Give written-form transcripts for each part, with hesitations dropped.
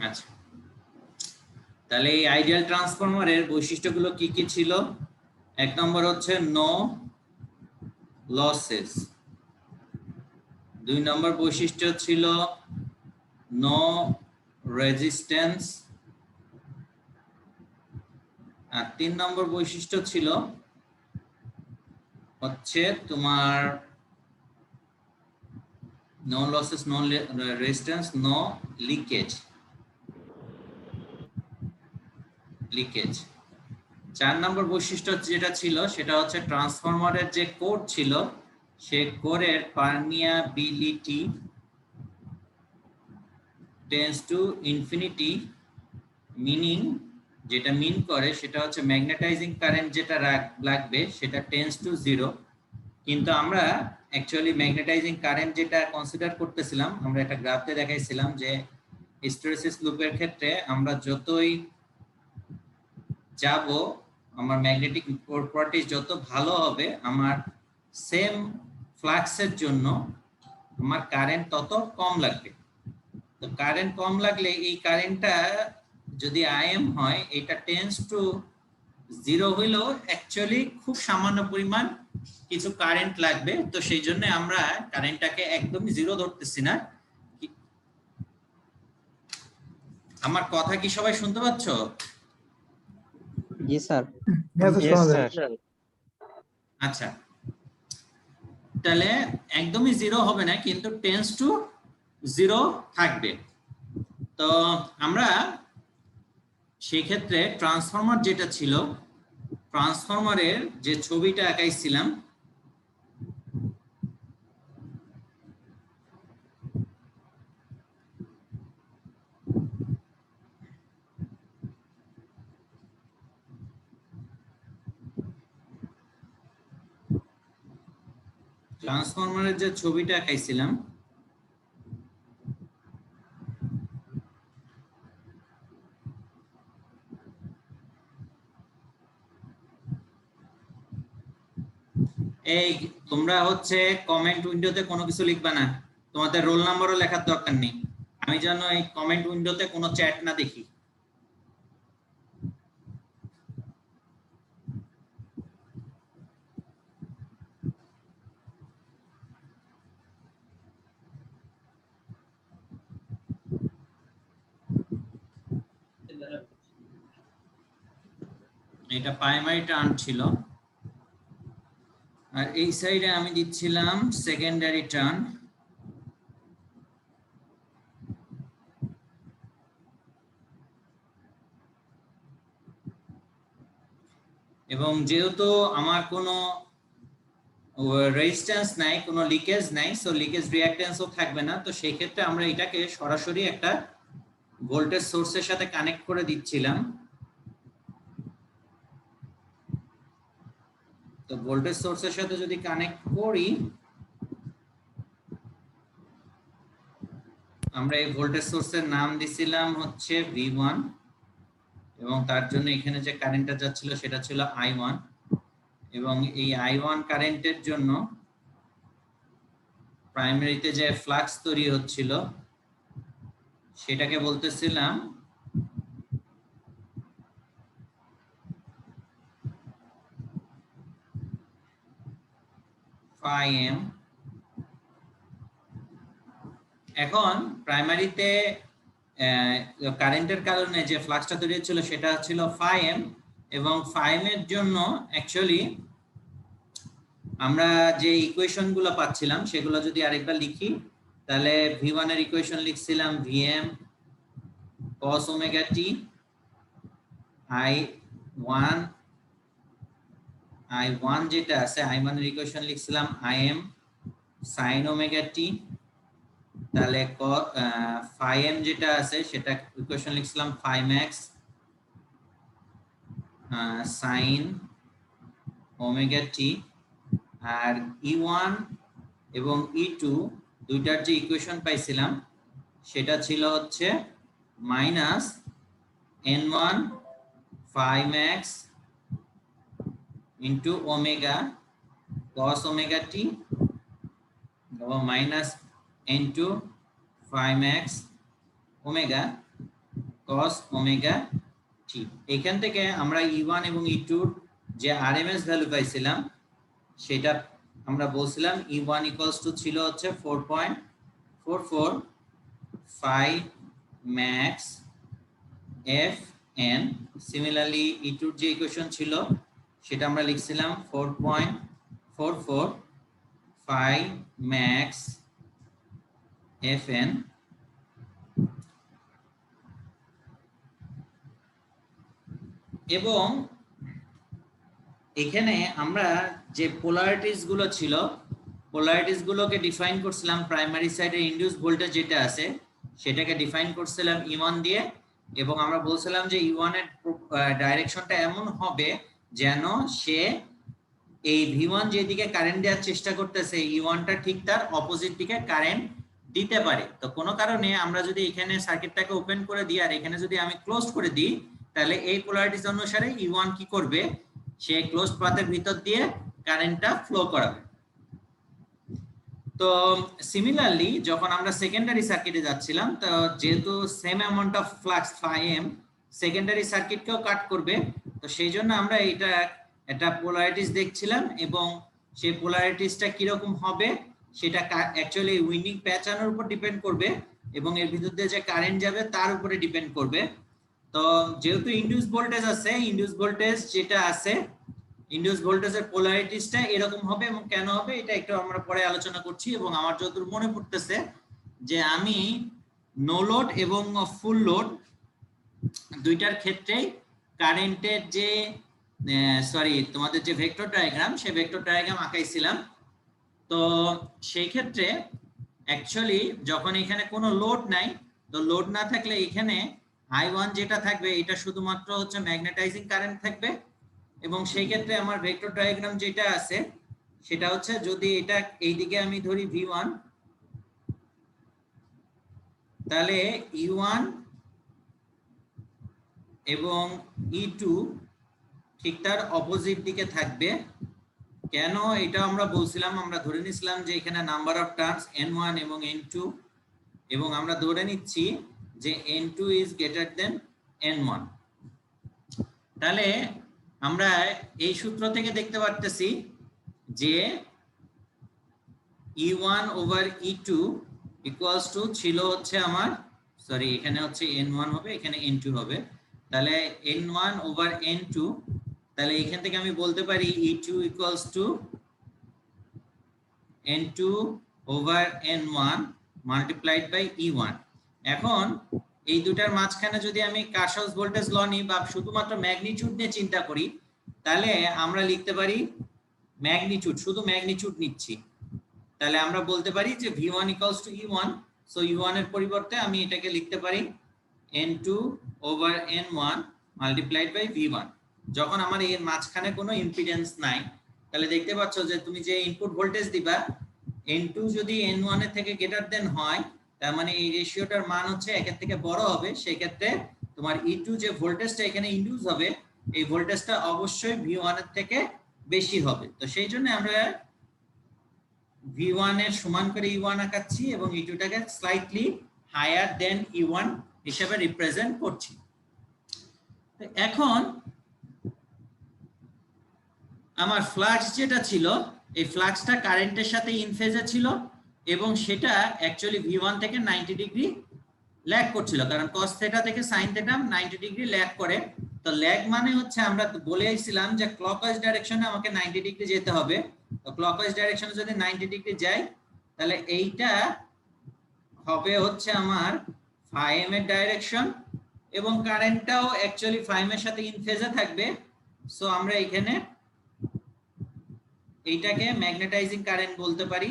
আচ্ছা, তাহলে এই আইডিয়াল ট্রান্সফরমারের বৈশিষ্ট্যগুলো কি কি ছিল? এক নম্বর হচ্ছে নো লসেস, দুই নম্বর বৈশিষ্ট্য ছিল নো রেজিস্ট্যান্স, আর তিন নম্বর বৈশিষ্ট্য ছিল হচ্ছে তোমার no losses, no resistance, no leakage. চার নম্বর বৈশিষ্ট্য যেটা ছিল সেটা হচ্ছে ট্রান্সফরমারের যে কোর ছিল সে কোরের permeability tends to infinity, meaning যেটা মিন করে সেটা হচ্ছে ম্যাগনেটাইজিং কারেন্ট যেটা লাগবে সেটা টেন্ডস টু জিরো। কিন্তু আমরা অ্যাকচুয়ালি ম্যাগনেটাইজিং কারেন্ট যেটা কনসিডার করতেছিলাম, আমরা একটা গ্রাফে দেখাইছিলাম যে হিস্টেরেসিস লুপের ক্ষেত্রে আমরা যতই যাব আমার ম্যাগনেটিক প্রপার্টিজ যত ভালো হবে, আমার সেম ফ্লাক্সের জন্য আমার কারেন্ট তত কম লাগবে। তো কারেন্ট কম লাগলে এই কারেন্টটা যদি আইএম হয় এটা টেন্ডস টু জিরো হইলেও অ্যাকচুয়ালি খুব সামান্য পরিমাণ কিছু কারেন্ট লাগবে। তো সেই জন্য আমরা কারেন্টটাকে একদমই জিরো ধরতেছি না। আমার কথা কি সবাই শুনতে পাচ্ছ? জি স্যার। আচ্ছা, তাহলে একদমই জিরো হবে না, কিন্তু টেন্ডস টু জিরো থাকবে। তো আমরা সেই ক্ষেত্রে ট্রান্সফরমার যেটা ছিল, ট্রান্সফরমারের যে ছবিটা আঁকাইছিলাম ট্রান্সফরমারের যে ছবিটা আঁকাইছিলাম এই তোমরা হচ্ছে কমেন্ট উইন্ডোতে কোনো কিছু লিখবা না, তোমাদের রোল নাম্বারও লেখার দরকার নেই। আমি যেন এই কমেন্ট উইন্ডোতে কোনো চ্যাট না দেখি। এটা প্রাইমারি টার্ন ছিল, আর এই সাইডে আমি দিচ্ছিলাম সেকেন্ডারি টার্ন। এবং যেহেতু আমার কোনো রেজিস্ট্যান্স নাই, কোনো লিকেজ নাই, সো লিকেজ রিঅ্যাক্ট্যান্সও থাকবে না। তো সেই ক্ষেত্রে আমরা এটাকে সরাসরি একটা ভোল্টেজ সোর্সের সাথে কানেক্ট করে দিচ্ছিলাম। তো ভোল্টেজ সোর্সের সাথে যদি কানেক্ট করি, আমরা এই ভোল্টেজ সোর্সের নাম দিছিলাম হচ্ছে V1, এবং তার জন্য এখানে যে কারেন্টটা যাচ্ছিল সেটা ছিল I1, এবং এই I1 কারেন্টের জন্য প্রাইমারিতে যে ফ্লাক্স তৈরি হচ্ছিল সেটাকে বলতেছিলাম phi-m। এখন প্রাইমারিতে কারেন্টের কারণে যে ফ্লাক্সটা তৈরি হচ্ছিল সেটা ছিল phi-m, এবং phi-m এর জন্য অ্যাকচুয়ালি আমরা যে ইকুয়েশনগুলো পাচ্ছিলাম সেগুলো যদি আরেকবার লিখি, তাহলে V1 এর ইকুয়েশন লিখছিলাম Vm cos omega t, I1 যেটা আছে I1 এর ইকুয়েশন লিখছিলাম Im sin omega t, তাহলে phi-m যেটা আছে সেটা ইকুয়েশন লিখছিলাম phi max sin omega t, আর E1 এবং E2 দুইটার যে ইকুয়েশন পাইছিলাম সেটা ছিল হচ্ছে minus n1 phi max into omega cos omega t এবং minus n2 phi max omega cos omega t. এখান থেকে আমরা E1 এবং E2 যে আরএমএস ভ্যালু পাইছিলাম সেটা আমরা বলছিলাম E1 ছিল হচ্ছে 4.44 max fn। সিমিলারলি E2 যে ইকুয়েশন ছিল সেটা আমরা লিখছিলাম 4.44 max fn। এবং এখানে আমরা যে পোলারিটিস গুলো ছিল পোলারিটিস গুলোকে ডিফাইন করছিলাম প্রাইমারি সাইডে ইনডিউস ভোল্টেজ যেটা আছে সেটাকে ডিফাইন করছিলাম E1 দিয়ে এবং আমরা বলছিলাম যে E1 এর ডাইরেকশনটা এমন হবে যেন সে এই V1 যেদিকে কারেন্ট দেওয়ার চেষ্টা করতেছে E1 টা ঠিক তার অপোজিট দিকে কারেন্ট দিতে পারে। তো কোনো কারণে আমরা যদি এখানে সার্কিটটাকে ওপেন করে দিই আর এখানে যদি আমি ক্লোজ করে দিই তাহলে এই পোলারিটিস অনুসারে E1 কি করবে, সে ক্লোজড পাথের ভিতর দিয়ে কারেন্টটা ফ্লো করাবে। তো সিমিলারলি যখন আমরা সেকেন্ডারি সার্কিটে যাচ্ছিলাম তো যেহেতু same amount of flux φm secondary সার্কিটকেও কাট করবে, তো সেই জন্য আমরা এটা পোলারিটিস দেখছিলাম এবং সেই পোলারিটিসটা কিরকম হবে সেটা অ্যাকচুয়ালি উইন্ডিং প্যাটার্নের উপর ডিপেন্ড করবে এবং এর ভিতর দিয়ে যে কারেন্ট যাবে তার উপরে ডিপেন্ড করবে। তো যেহেতু ইনডিউস ভোল্টেজ আছে, ইনডিউস ভোল্টেজ যেটা আছে ইনডিউস ভোল্টেজের পোলারিটিসটা এরকম হবে এবং কেন হবে এটা একটু আমরা পরে আলোচনা করছি। এবং আমার যতদূর মনে পড়তেছে যে আমি নো লোড এবং ফুল লোড দুইটার ক্ষেত্রেই কারেন্টের যে তোমাদের যে ভেক্টর ডায়াগ্রাম সেই ভেক্টর ডায়াগ্রাম আঁকাইছিলাম। তো সেই ক্ষেত্রে অ্যাকচুয়ালি যখন এখানে কোনো লোড নাই, তো লোড না থাকলে এখানে I1 যেটা থাকবে এটা শুধুমাত্র হচ্ছে ম্যাগনেটাইজিং কারেন্ট থাকবে এবং সেই ক্ষেত্রে আমার ভেক্টর ডায়াগ্রাম যেটা আছে সেটা হচ্ছে যদি এটা এইদিকে আমি ধরি V1 তাহলে E1 এবং E2 ঠিক তার অপোজিট দিকে থাকবে। কেন এটা আমরা বলছিলাম, আমরা ধরে নিছিলাম যে এখানে নাম্বার অফ টার্মস N1 এবং N2 এবং আমরা ধরে নিচ্ছি যে N2 is greater than N1। তাহলে আমরা এই সূত্র থেকে দেখতে পারতেছি যে E1 over E2 equals two ছিল হচ্ছে আমার এখানে হচ্ছে N1 হবে এখানে N2 হবে, তাহলে N1 ওভার N2, তাহলে এখান থেকে আমি বলতে পারি E2 equals to N2 over N1 multiplied by E1। এখন এই দুটার মাঝখানে যদি আমি কার্শফস ভোল্টেজ ল নিই বা শুধুমাত্র ম্যাগনিটিউড নিয়ে চিন্তা করি তাহলে আমরা লিখতে পারি ম্যাগনিটিউড, শুধু ম্যাগনিটিউড নিচ্ছি, তাহলে আমরা বলতে পারি যে V1 equals to E1। So E1 এর পরিবর্তে আমি এটাকে লিখতে পারি N2 over N1 multiplied by V1। যখন আমার এর মাঝখানে কোনো ইম্পিডেন্স নাই তাহলে দেখতে পাচ্ছ যে তুমি যে ইনপুট ভোল্টেজ দিবা N2 যদি N1 এর থেকে গ্রেটার দেন হয় তার মানে এই রেশিওটার মান হচ্ছে একের থেকে বড় হবে, সেই ক্ষেত্রে তোমার E2 যে ভোল্টেজটা এখানে ইনডিউস হবে এই ভোল্টেজটা অবশ্যই V1 এর থেকে বেশি হবে। তো সেই জন্য আমরা V1 এর সমান করে E1 আঁকাচ্ছি এবং E2 টাকে স্লাইটলি হায়ার দেন E1 হিসেবে রিপ্রেজেন্ট করছি। এখন আমার ফ্লাক্স যেটা ছিল এই ফ্লাক্সটা কারেন্টের সাথে ইন ফেজে ছিল এবং সেটা অ্যাকচুয়ালি V1 থেকে 90 ডিগ্রি ল্যাগ করছিল, কারণ cos থিটা থেকে sin থিটা 90 ডিগ্রি ল্যাগ করে। তো ল্যাগ মানে হচ্ছে আমরা বলেছিলাম যে ক্লকওয়াইজ ডাইরেকশনে আমাকে 90 ডিগ্রি যেতে হবে। তো ক্লকওয়াইজ ডাইরেকশনে যদি 90 ডিগ্রি যাই তাহলে এইটা হবে হচ্ছে আমার φm এর ডাইরেকশন এবং কারেন্টটাও অ্যাকচুয়ালি φm এর সাথে ইন ফেজে থাকবে। সো আমরা এখানে এইটাকে ম্যাগনেটাইজিং কারেন্ট বলতে পারি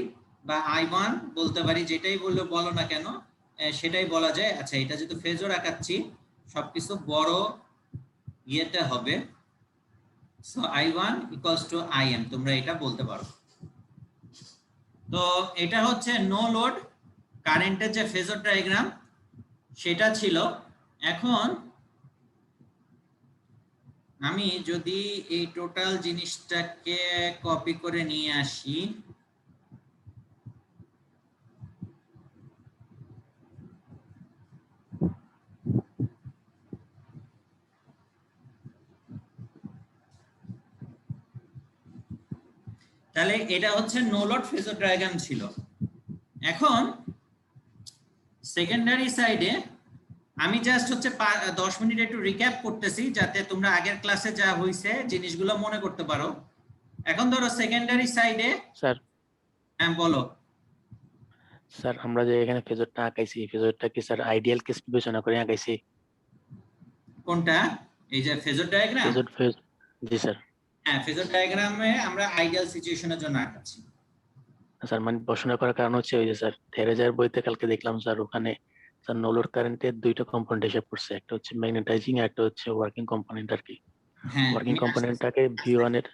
বা I1 বলতে পারি, যেটাই বলো না কেন সেটাই বলা যায়। আচ্ছা, এটা যেহেতু ফেজর আঁকাচ্ছি সবকিছু বড় ইয়েতে হবে, so I1 equals to Im তোমরা এটা বলতে পারো। তো এটা হচ্ছে নো লোড কারেন্টের যে ফেজর ডায়াগ্রাম সেটা ছিল। এখন আমি যদি এই টোটাল জিনিসটাকে কপি করে নিয়ে আসি, তাহলে এটা হচ্ছে নো লোড ফেজর ডায়াগ্রাম ছিল। এখন সেকেন্ডারি সাইডে আমি জাস্ট হচ্ছে 10 মিনিট একটু রিক্যাপ করতেছি যাতে তোমরা আগের ক্লাসে যা হইছে জিনিসগুলো মনে করতে পারো। এখন ধরো সেকেন্ডারি সাইডে স্যার হ্যাঁ বলো। স্যার আমরা যে এখানে ফেজরটা আঁকাইছি, ফেজরটা কি স্যার আইডিয়াল কেস বিবেচনা করে আঁকাইছি? কোনটা? এই যে ফেজর ডায়াগ্রাম? ফেজ জি স্যার। হ্যাঁ, ফেজর ডায়াগ্রামে আমরা আইডিয়াল সিচুয়েশনের জন্য আঁকাচ্ছি। স্যার মানে প্রশ্ন করার কারণ হচ্ছে ওই যে স্যার থেরেজার বইতে কালকে দেখলাম স্যার ওখানে স্যার নো লোড কারেন্টের দুইটা কম্পোনেন্ট হিসাব করছে, একটা হচ্ছে ম্যাগনেটাইজিং আর একটা হচ্ছে ওয়ার্কিং কম্পোনেন্ট আর কি। হ্যাঁ, ওয়ার্কিং কম্পোনেন্টটাকে V1 এর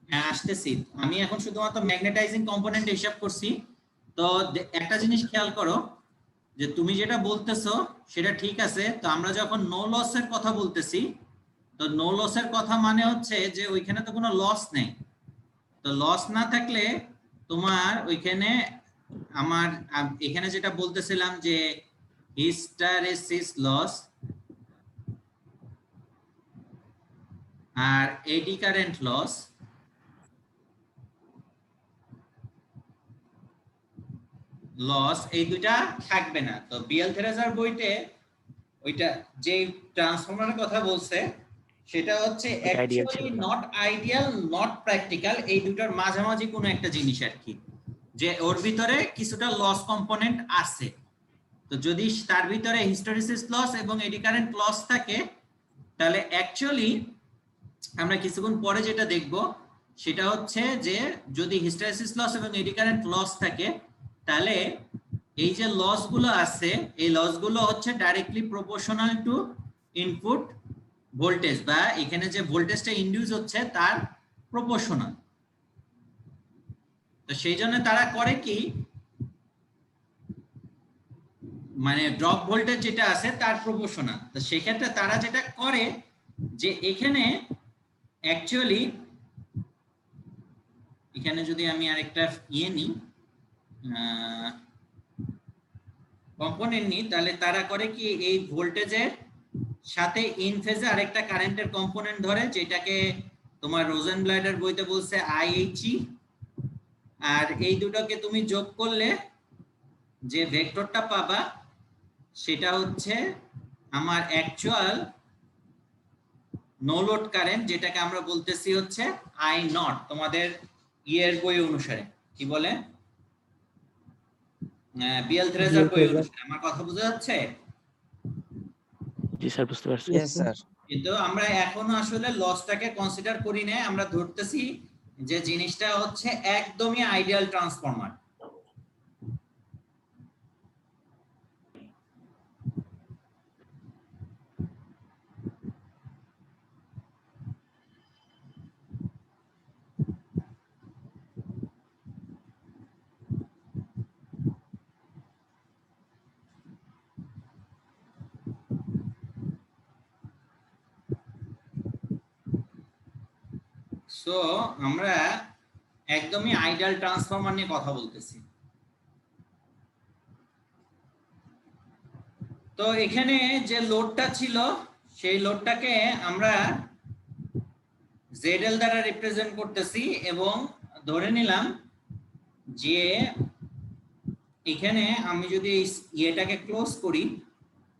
হ্যাঁ আসতেছি। আমি এখন শুধুমাত্র ম্যাগনেটাইজিং কম্পোনেন্ট হিসাব করছি। তো একটা জিনিস খেয়াল করো যে তুমি যেটা বলতেছো সেটা ঠিক আছে। তো আমরা যখন নো লসের কথা বলতেছি, তো নো লসের কথা মানে হচ্ছে যে ওইখানে তো কোনো লস নেই। তো লস না থাকলে তোমার ওইখানে এখানে যেটা বলতেছিলাম যে হিস্টারেসিস লস আর এডি কারেন্ট লস এই দুইটা থাকবে না। তো বিএল থেরেজার বইতে ওইটা যে ট্রান্সফরমারের কথা বলছে সেটা হচ্ছে actually not ideal not practical, এই দুটোর মাঝামাঝি কোনো একটা জিনিস আর কি, যে ওর ভিতরে কিছুটা লস কম্পোনেন্ট আছে। তো যদি তার ভিতরে হিস্টেরিসিস লস এবং এডি কারেন্ট লস থাকে তাহলে অ্যাকচুয়ালি আমরা কিছুক্ষণ পরে যেটা দেখব সেটা হচ্ছে যে যদি হিস্টেরিসিস লস এবং এডি কারেন্ট লস থাকে তাহলে এই যে লস গুলো আছে এই লস গুলো হচ্ছে directly proportional to input voltage, বা এখানে যে ভোল্টেজটা ইনডিউস হচ্ছে তার প্রপোর্শনাল। তো সেই জন্য তারা করে কি, মানে ড্রপ ভোল্টেজ যেটা আছে তার প্রপোর্শনাল। তো সেই ক্ষেত্রে তারা যেটা করে যে এখানে অ্যাকচুয়ালি এখানে যদি আমি আরেকটা নিই কম্পোনেন্ট নিই, তাহলে তারা করে কি এই ভোল্টেজের সাথে ইন ফেজে আরেকটা কারেন্টের কম্পোনেন্ট ধরে, যেটাকে তোমার রোজেনব্লাডের বইতে বলছে আইএইচই। আর এই দুটোকে তুমি যোগ করলে যে ভেক্টরটা পাবা সেটা হচ্ছে আমার অ্যাকচুয়াল নো লোড কারেন্ট, যেটাকে আমরা বলতেছি হচ্ছে আই নট। তোমাদের ইয়ের বই অনুসারে কি বলে, বিএল থেরেজার বই অনুসারে। আমার কথা বোঝা যাচ্ছে? জি স্যার বুঝতে পারছি। Yes sir. কিন্তু আমরা এখনো আসলে লসটাকে কনসিডার করি না, আমরা ধরতেছি যে জিনিসটা হচ্ছে একদমই আইডিয়াল ট্রান্সফরমার। সো আমরা একদমই আইডিয়াল ট্রান্সফরমার নিয়ে কথা বলতেছি। তো এখানে যে লোডটা ছিল সেই লোডটাকে আমরা ZL দ্বারা রিপ্রেজেন্ট করতেছি এবং ধরে নিলাম যে এখানে আমি যদি ইয়েটাকে ক্লোজ করি,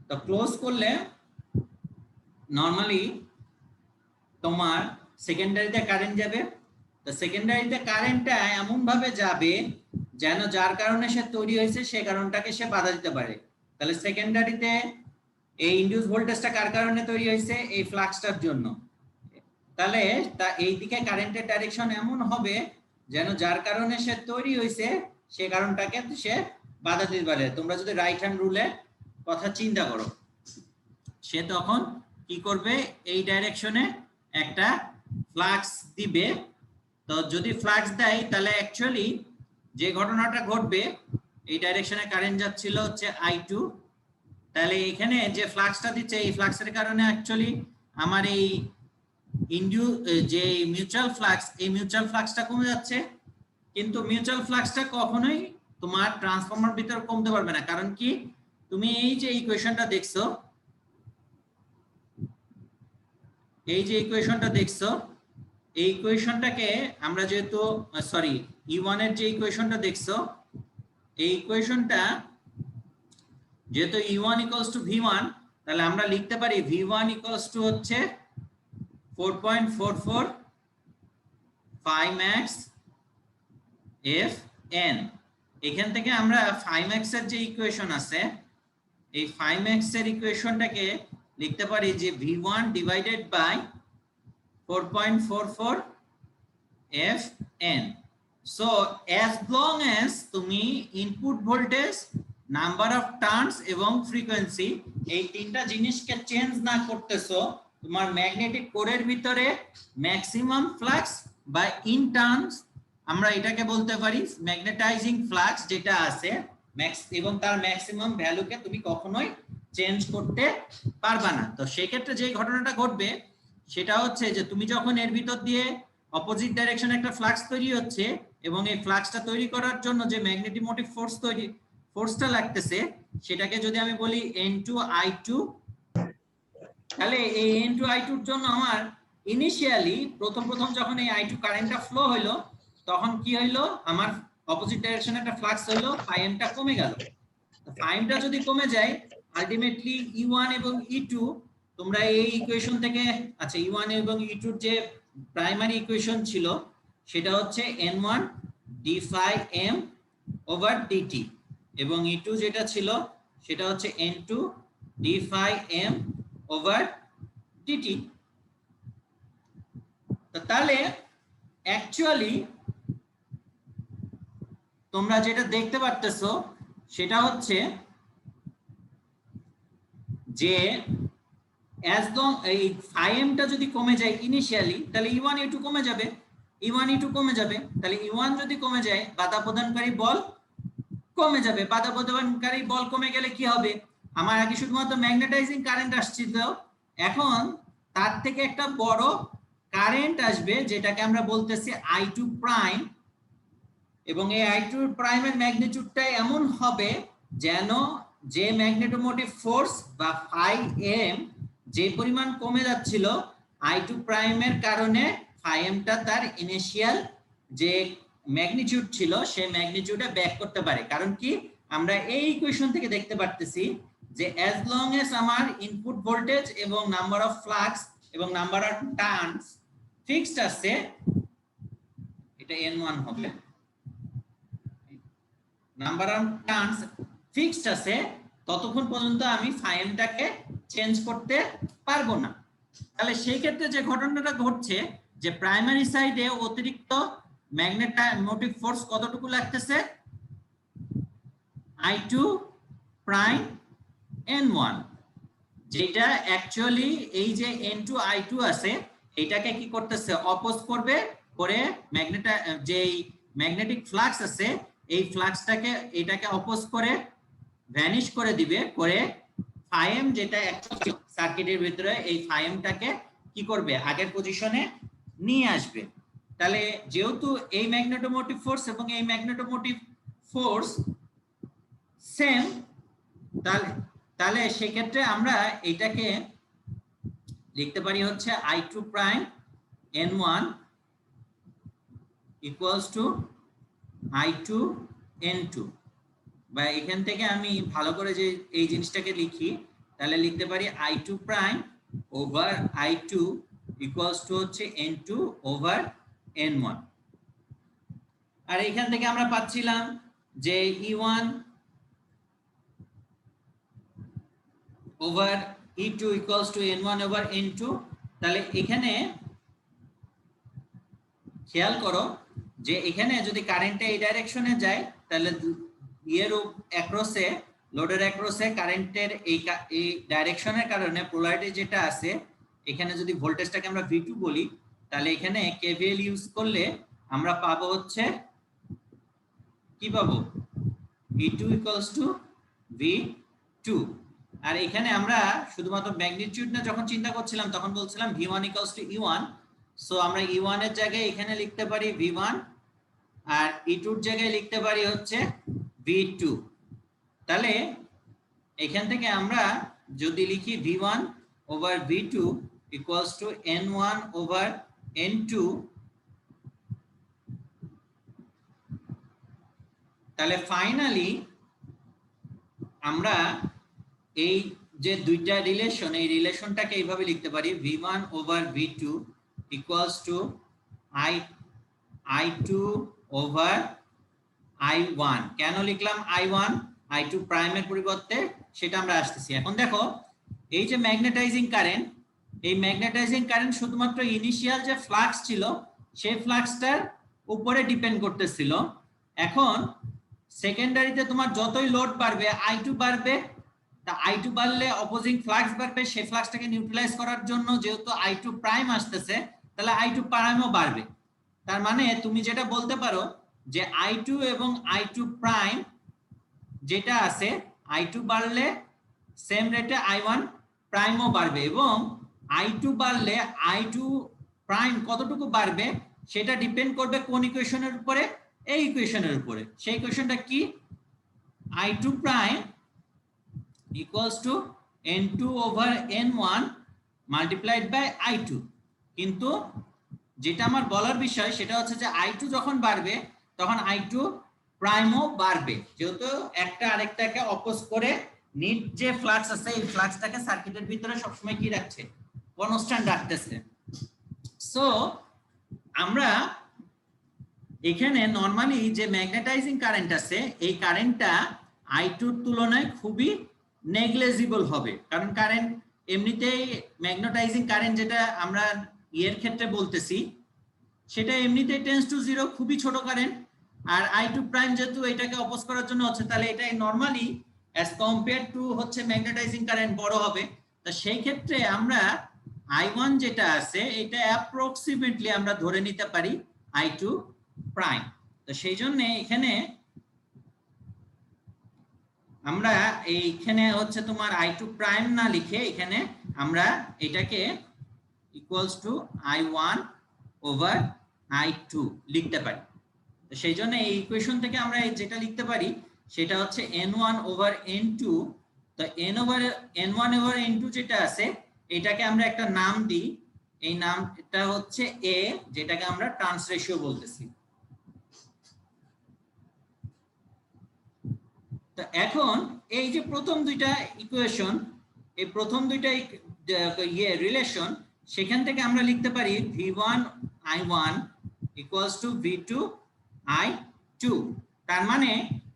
তো ক্লোজ করলে নরমালি তোমার সেকেন্ডারিতে কারেন্ট যাবে। তো সেকেন্ডারিতে কারেন্টটা এমন ভাবে যাবে যেন যার কারণে সে তৈরি হয়েছে সে কারণটাকে সে বাধা দিতে পারে। তাহলে সেকেন্ডারিতে এই ইনডিউস ভোল্টেজটা কার কারণে তৈরি হয়েছে? এই ফ্লাক্সটার জন্য। তাহলে এই দিকে কারেন্টের ডাইরেকশন এমন হবে যেন যার কারণে সে তৈরি হয়েছে সে কারণটাকে সে বাধা দিতে পারে। তোমরা যদি রাইট হ্যান্ড রুলে কথা চিন্তা করো, সে তখন কি করবে, এই ডাইরেকশনে একটা ফ্লাক্স দিবে। তো যদি ফ্লাক্স দেয় তাহলে অ্যাকচুয়ালি যে ঘটনাটা ঘটবে, এই ডাইরেকশনে কারেন্ট যাচ্ছিল হচ্ছে I2, তাহলে এখানে যে ফ্লাক্সটা দিচ্ছে এই ফ্লাক্সের কারণে অ্যাকচুয়ালি আমার এই যে মিউচুয়াল ফ্লাক্স, এই মিউচুয়াল ফ্লাক্সটা কমে যাচ্ছে। কিন্তু মিউচুয়াল ফ্লাক্সটা কখনোই তোমার ট্রান্সফরমার ভিতর কমতে পারবে না। কারণ কি, তুমি এই যে ইকুয়েশনটা দেখছো, এই যে ইকুয়েশনটা দেখছো, এই ইকুয়েশনটাকে আমরা যেহেতু সরি E1 এর যে ইকুয়েশনটা দেখছো এই ইকুয়েশনটা যেহেতু E1 equals to V1 তাহলে আমরা লিখতে পারি V1 equals to হচ্ছে 4.44 phi max Fn। এখান থেকে আমরা phi max এর যে ইকুয়েশন আছে এই phi max এর ইকুয়েশনটাকে লিখতে পারি যে V1 divided by 4.44 Fn। So as long as তুমি input voltage number of turns এবং ফ্রিকোয়েন্সি এই তিনটা জিনিসকে চেঞ্জ না করতেছো তোমার ম্যাগনেটিক কোরের ভিতরে ম্যাক্সিমাম ফ্লাক্স বা ইন টার্নস আমরা এটাকে বলতে পারি ম্যাগনেটাইজিং ফ্লাক্স যেটা আছে ম্যাক্স এবং তার ম্যাক্সিমাম ভ্যালুকে তুমি কখনোই চেঞ্জ করতে পারবা না। তো সেই ক্ষেত্রে যে ঘটনাটা ঘটবে সেটা হচ্ছে যে তুমি যখন এর ভিতর দিয়ে অপোজিট ডাইরেকশনে একটা ফ্লাক্স তৈরি হচ্ছে এবং এই ফ্লাক্সটা তৈরি করার জন্য যে ম্যাগনেটিক মোটিভ ফোর্সটা লাগতেছে সেটাকে যদি আমি বলি N2I2 তাহলে এই N2I2 এর জন্য আমার ইনিশিয়ালি প্রথম যখন এই I2 কারেন্টটা ফ্লো হলো তখন কি হইলো আমার অপোজিট ডাইরেকশনে একটা ফ্লাক্স হলো φm টা কমে গেল। তো φm টা যদি কমে যায় আলটিমেটলি E1 এবং E2 তোমরা এই ইকুয়েশন থেকে আচ্ছা E1 এবং E2 এর যে প্রাইমারি ইকুয়েশন ছিল সেটা হচ্ছে N1 d phi m over dt এবং E2 যেটা ছিল সেটা হচ্ছে N2 d phi m over dt। তাহলে অ্যাকচুয়ালি তোমরা যেটা দেখতে পারতেছো সেটা হচ্ছে যে as long এই φm টা যদি কমে যায় ইনিশিয়ালি তাহলে E1 E2 কমে যাবে, E1 E2 কমে যাবে, তাহলে E1 যদি কমে যায় বাধা প্রদানকারী বল কমে যাবে। বাধা প্রদানকারী বল কমে গেলে কি হবে আমার আগে শুধুমাত্র ম্যাগনেটাইজিং কারেন্ট আসছিল এখন তার থেকে একটা বড় কারেন্ট আসবে যেটাকে আমরা বলতেছি I2 প্রাইম এবং এই I2 প্রাইমের ম্যাগনিটিউডটা এমন হবে যেন যে ম্যাগনেটোমোটিভ ফোর্স বা phi m যে পরিমাণ কমে যাচ্ছিল I2 প্রাইমের কারণে phi m টা তার ইনিশিয়াল যে ম্যাগনিটিউড ছিল সেই ম্যাগনিটিউডে ব্যাক করতে পারে। কারণ কি আমরা এই ইকুয়েশন থেকে দেখতে পারতেছি যে as long as আমার ইনপুট ভোল্টেজ এবং নাম্বার অফ ফ্লাক্স এবং নাম্বার অফ টার্নস ফিক্সড আছে এটা N1 হবে নাম্বার অফ টার্নস ফিক্সড আছে ততক্ষণ পর্যন্ত আমি phi m টাকে চেঞ্জ করতে পারবো না। তাহলে সেই ক্ষেত্রে যে ঘটনাটা ঘটছে যে প্রাইমারি সাইডে অতিরিক্ত ম্যাগনেটোমোটিভ ফোর্স কতটুকু লাগতেছে I2 প্রাইম N1 যেটা অ্যাকচুয়ালি এই যে N2I2 আছে এটাকে কি করতেছে অপোজ করবে করে যেই ম্যাগনেটিক ফ্লাক্স আছে এই ফ্লাক্সটাকে এটাকে অপোজ করে ভ্যানিশ করে দিবে করে phi m যেটা সার্কিটের ভিতরে এই phi m টাকে কি করবে আগের পজিশনে নিয়ে আসবে। তাহলে যেহেতু এই ম্যাগনেটোমোটিভ ফোর্স এবং এই ম্যাগনেটোমোটিভ ফোর্স সেম তাহলে সেই ক্ষেত্রে আমরা এটাকে লিখতে পারি হচ্ছে I2 prime N1 equals to I2 N2 বা এখান থেকে আমি ভালো করে যে এই জিনিসটাকে লিখি তাহলে লিখতে পারি I2 prime over I2 equals to হচ্ছে N2 ওভার N1 আর এখান থেকে আমরা পাচ্ছিলাম যে E1 over E2 equals two N1 over N2। তাহলে এখানে খেয়াল করো যে এখানে যদি কারেন্টটা এই ডাইরেকশনে যায় তাহলে এর অ্যাক্রসে লোডের অ্যাক্রসে কারেন্টের এই ডাইরেকশনের কারণে পোলারিটি যেটা আছে এখানে যদি ভোল্টেজটাকে আমরা V2 বলি তাহলে এখানে KVL ইউজ করলে আমরা পাবো হচ্ছে কি পাবো E2 ইকুয়ালস টু V2 আর এখানে আমরা শুধুমাত্র ম্যাগনিটিউড না যখন চিন্তা করছিলাম তখন বলছিলাম V1 equals to E1 so আমরা E1 এর জায়গায় এখানে লিখতে পারি V1 আর E2 এর জায়গায় লিখতে পারি হচ্ছে V2। তাহলে এখান থেকে আমরা যদি লিখি V1 over V2 equals to N1 over N2, তাহলে ফাইনালি আমরা এই যে দুইটা রিলেশন, এই রিলেশনটাকে এইভাবে লিখতে পারি v1 over v2 equals to i2 over i1। কেন লিখলাম i1? i2 প্রাইমের পরিবর্তে সেটা আমরা আসতেছি। এখন দেখো এই যে ম্যাগনেটাইজিং কারেন্ট, এই ম্যাগনেটাইজিং কারেন্ট শুধুমাত্র ইনিশিয়াল যে ফ্লাক্স ছিল সেই ফ্লাক্সটার উপরে ডিপেন্ড করতেছিল। এখন সেকেন্ডারিতে তোমার যতই লোড বাড়বে i2 বাড়বে, তা i2 বাড়লে অপোজিং ফ্লাক্স বাড়বে, সেই ফ্লাক্সটাকে নিউট্রালাইজ করার জন্য যেহেতু i2 প্রাইম আসতেছে তাহলে i2 প্রাইমও বাড়বে। তার মানে তুমি যেটা বলতে পারো যে i2 এবং i2 প্রাইম যেটা আছে, i2 বাড়লে সেম রেটে i1 প্রাইমও বাড়বে, এবং i2 বাড়লে i2 প্রাইম কতটুকু বাড়বে সেটা ডিপেন্ড করবে কোন ইকুয়েশনের উপরে? এই ইকুয়েশনের উপরে। সেই ইকুয়েশনটা কি? i2 prime equals to n2 over n1 multiplied by i2। কিন্তু যেটা আমার বলার বিষয় সেটা হচ্ছে যে i2 যখন বাড়বে তখন i2 প্রাইমও বাড়বে, যেহেতু একটা আরেকটাকে অপোজ করে নিট যে ফ্লাক্স আছে এই ফ্লাক্সটাকে সার্কিটের ভিতরে সবসময় কি রাখছে? কনস্ট্যান্ট রাখতেছে। সো আমরা এখানে নরমালি যে ম্যাগনেটাইজিং কারেন্ট আছে এই কারেন্টটা i2 এর তুলনায় খুবই নেগলিজিবল হবে, কারণ কারেন্ট এমনিতেই ম্যাগনেটাইজিং কারেন্ট যেটা আমরা এর ক্ষেত্রে বলতেছি সেটা এমনিতেই টেন্ডস টু জিরো, খুবই ছোট কারেন্ট। আর i2 প্রাইম যেহেতু এটাকে অপোজ করার জন্য হচ্ছে, তাহলে এটাই নরমালি অ্যাজ কম্পেয়ার টু হচ্ছে ম্যাগনেটাইজিং কারেন্ট বড় হবে। তো সেই ক্ষেত্রে আমরা i1 যেটা আছে এটা অ্যাপ্রক্সিমেটলি আমরা ধরে নিতে পারি i2 প্রাইম। তো সেই জন্য এখানে আমরা এইখানে হচ্ছে তোমার i2 প্রাইম না লিখে এখানে আমরা এটাকে equals to i1 over i2 লিখতে পারি। তো সেই জন্য এই ইকুয়েশন থেকে আমরা যেটা লিখতে পারি সেটা হচ্ছে n1 ওভার n2। তো n1 ওভার n2 যেটা আছে এটাকে আমরা একটা নাম দিই, এই নামটা হচ্ছে a, যেটাকে আমরা ট্রান্স রেশিও বলতেছি। তো এখন এই যে প্রথম দুইটা ইকুয়েশন, এই প্রথম দুইটা রিলেশন, সেখান থেকে আমরা লিখতে পারি v1 i1 equals to v2 i2। তার মানে